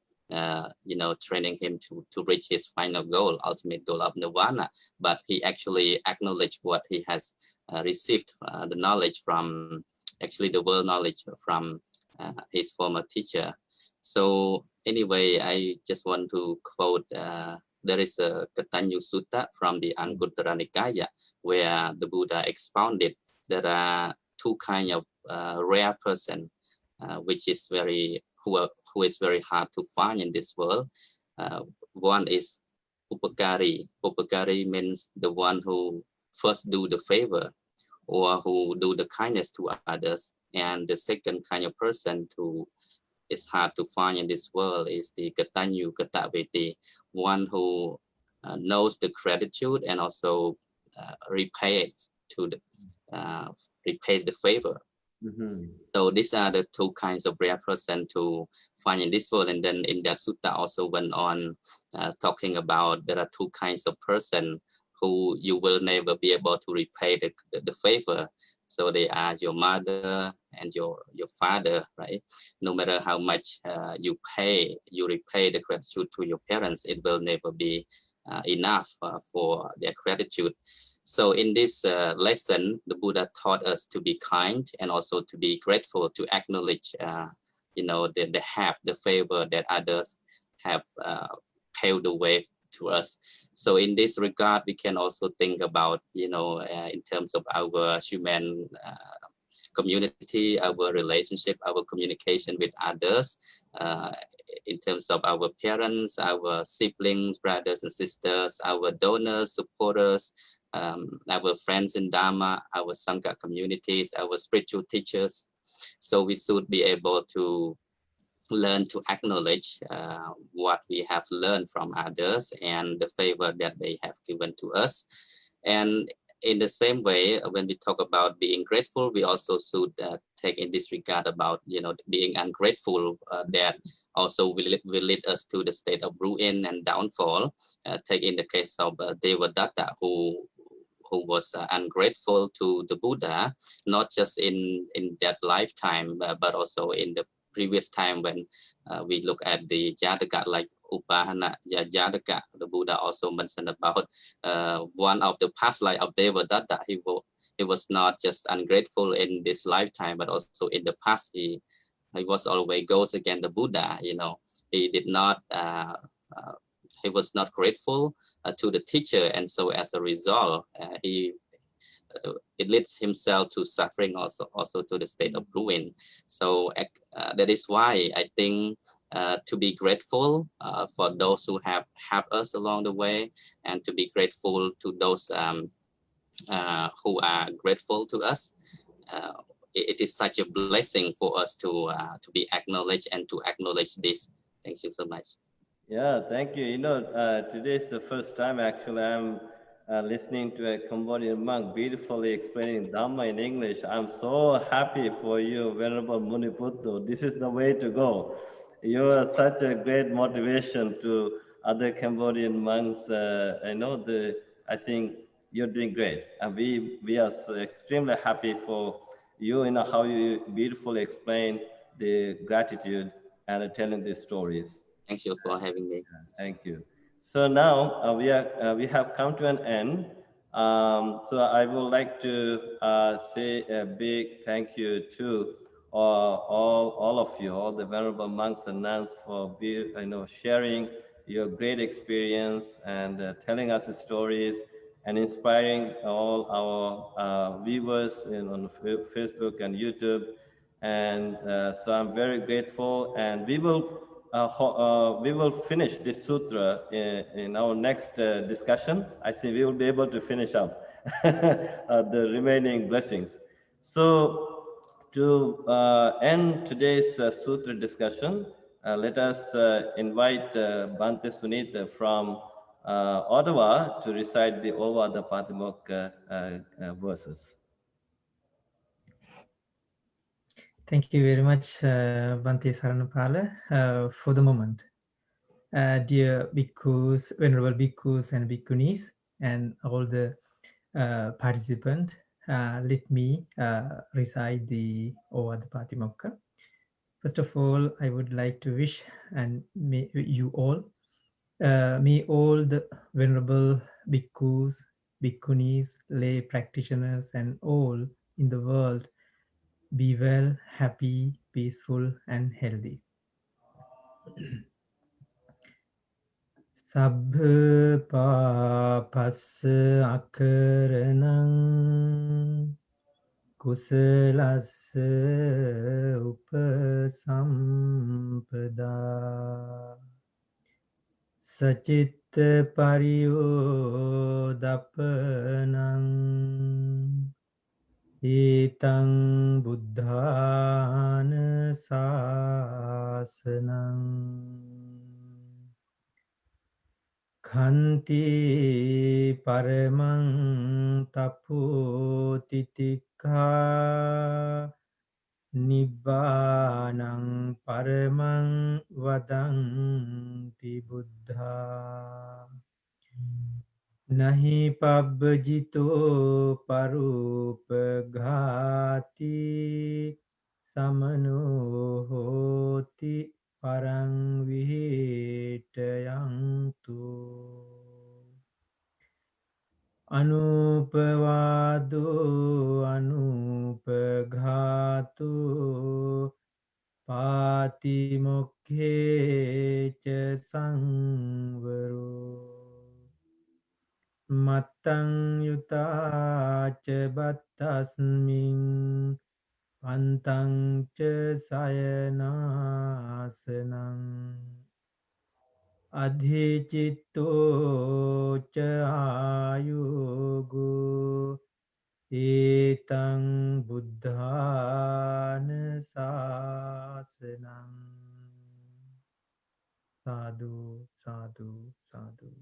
Speaker 12: training him to reach his final goal, ultimate goal of nirvana. But he actually acknowledged what he has received, the knowledge from, actually the world knowledge from his former teacher. So anyway, I just want to quote. There is a Gatanyu Sutta from the Anguttara Nikaya where the Buddha expounded there are two kinds of rare person, which is who is very hard to find in this world. One is upakari. Upakari means the one who first do the favor or who do the kindness to others. And the second kind of person who is hard to find in this world is the Gatanyu Gataveti, one who knows the gratitude and also repays the favor.
Speaker 1: Mm-hmm.
Speaker 12: So these are the two kinds of rare person to find in this world. And then in that sutta also went on talking about there are two kinds of person who you will never be able to repay the favor. So they are your mother and your father, right? No matter how much you repay the gratitude to your parents, it will never be enough for their gratitude. So in this lesson, the Buddha taught us to be kind and also to be grateful, to acknowledge, the favor that others have paved the way to us. So in this regard, we can also think about, in terms of our human community, our relationship, our communication with others, in terms of our parents, our siblings, brothers and sisters, our donors, supporters, our friends in Dharma, our Sangha communities, our spiritual teachers. So we should be able to learn to acknowledge what we have learned from others and the favor that they have given to us. And in the same way, when we talk about being grateful, we also should take in this regard about, being ungrateful, that also will lead us to the state of ruin and downfall. Take in the case of Devadatta, who was ungrateful to the Buddha, not just in that lifetime, but also in the previous time when we look at the Jataka, like Upahana Jataka, the Buddha also mentioned about one of the past life of Devadatta. He was not just ungrateful in this lifetime, but also in the past he was always goes against the Buddha. He did not. He was not grateful to the teacher, and so as a result, it leads himself to suffering, also to the state of ruin. So that is why I think to be grateful for those who have helped us along the way, and to be grateful to those who are grateful to us. It is such a blessing for us to be acknowledged and to acknowledge this. Thank you so much.
Speaker 1: Yeah, thank you. Today is the first time actually I'm listening to a Cambodian monk beautifully explaining Dhamma in English. I'm so happy for you, Venerable Muniputtu. This is the way to go. You are such a great motivation to other Cambodian monks. I think you're doing great. And we are so extremely happy for you, how you beautifully explain the gratitude and telling these stories.
Speaker 12: Thank you for having me.
Speaker 1: Thank you. So now we have come to an end. So I would like to say a big thank you to all of you, all the venerable monks and nuns, for sharing your great experience and telling us stories and inspiring all our viewers on Facebook and YouTube. And so I'm very grateful, and we will finish this sutra in our next discussion. I think we will be able to finish up the remaining blessings. So to end today's sutra discussion, let us invite Bhante Sunita from Ottawa to recite the Ovada Patimokkha verses.
Speaker 13: Thank you very much, Bhante Saranapala, for the moment. Dear bhikkhus, venerable bhikkhus and bhikkhunis, and all the participants, let me recite the Ovada Patimokkha. First of all, I would like to wish and may all the venerable bhikkhus, bhikkhunis, lay practitioners, and all in the world be well, happy, peaceful, and healthy. Sabbha papassa akaranang kusalassa upasampada sacitta pariyodapanang etang buddhana sasanang Khanti paramang tapo titikha nibbanang paramang vadanti buddha nahi pabbajito parupaghati samano hoti parang vihitayantu anupavado anupaghatu patimokhe ca sangvaro matang yuta ca battasmin pantang ca sayanasanang adhicitto ca ayugo etang buddhana sasanang sadhu sadhu sadhu.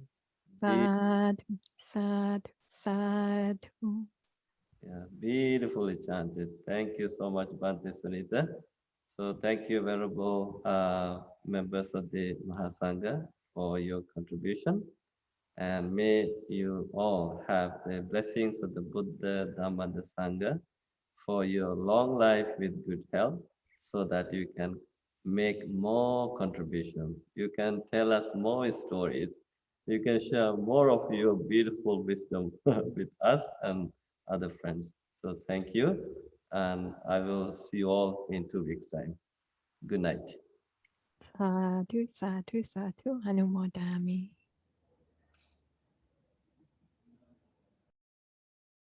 Speaker 11: Sadhu, sadhu, sadhu.
Speaker 1: Yeah, beautifully chanted. Thank you so much, Bhante Sunita. So thank you, venerable members of the Mahasangha, for your contribution. And may you all have the blessings of the Buddha, Dhamma, and the Sangha for your long life with good health, so that you can make more contributions. You can tell us more stories. You can share more of your beautiful wisdom with us and other friends. So thank you. And I will see you all in 2 weeks' time. Good night.
Speaker 11: Sadhu, sadhu, sadhu, anumodami.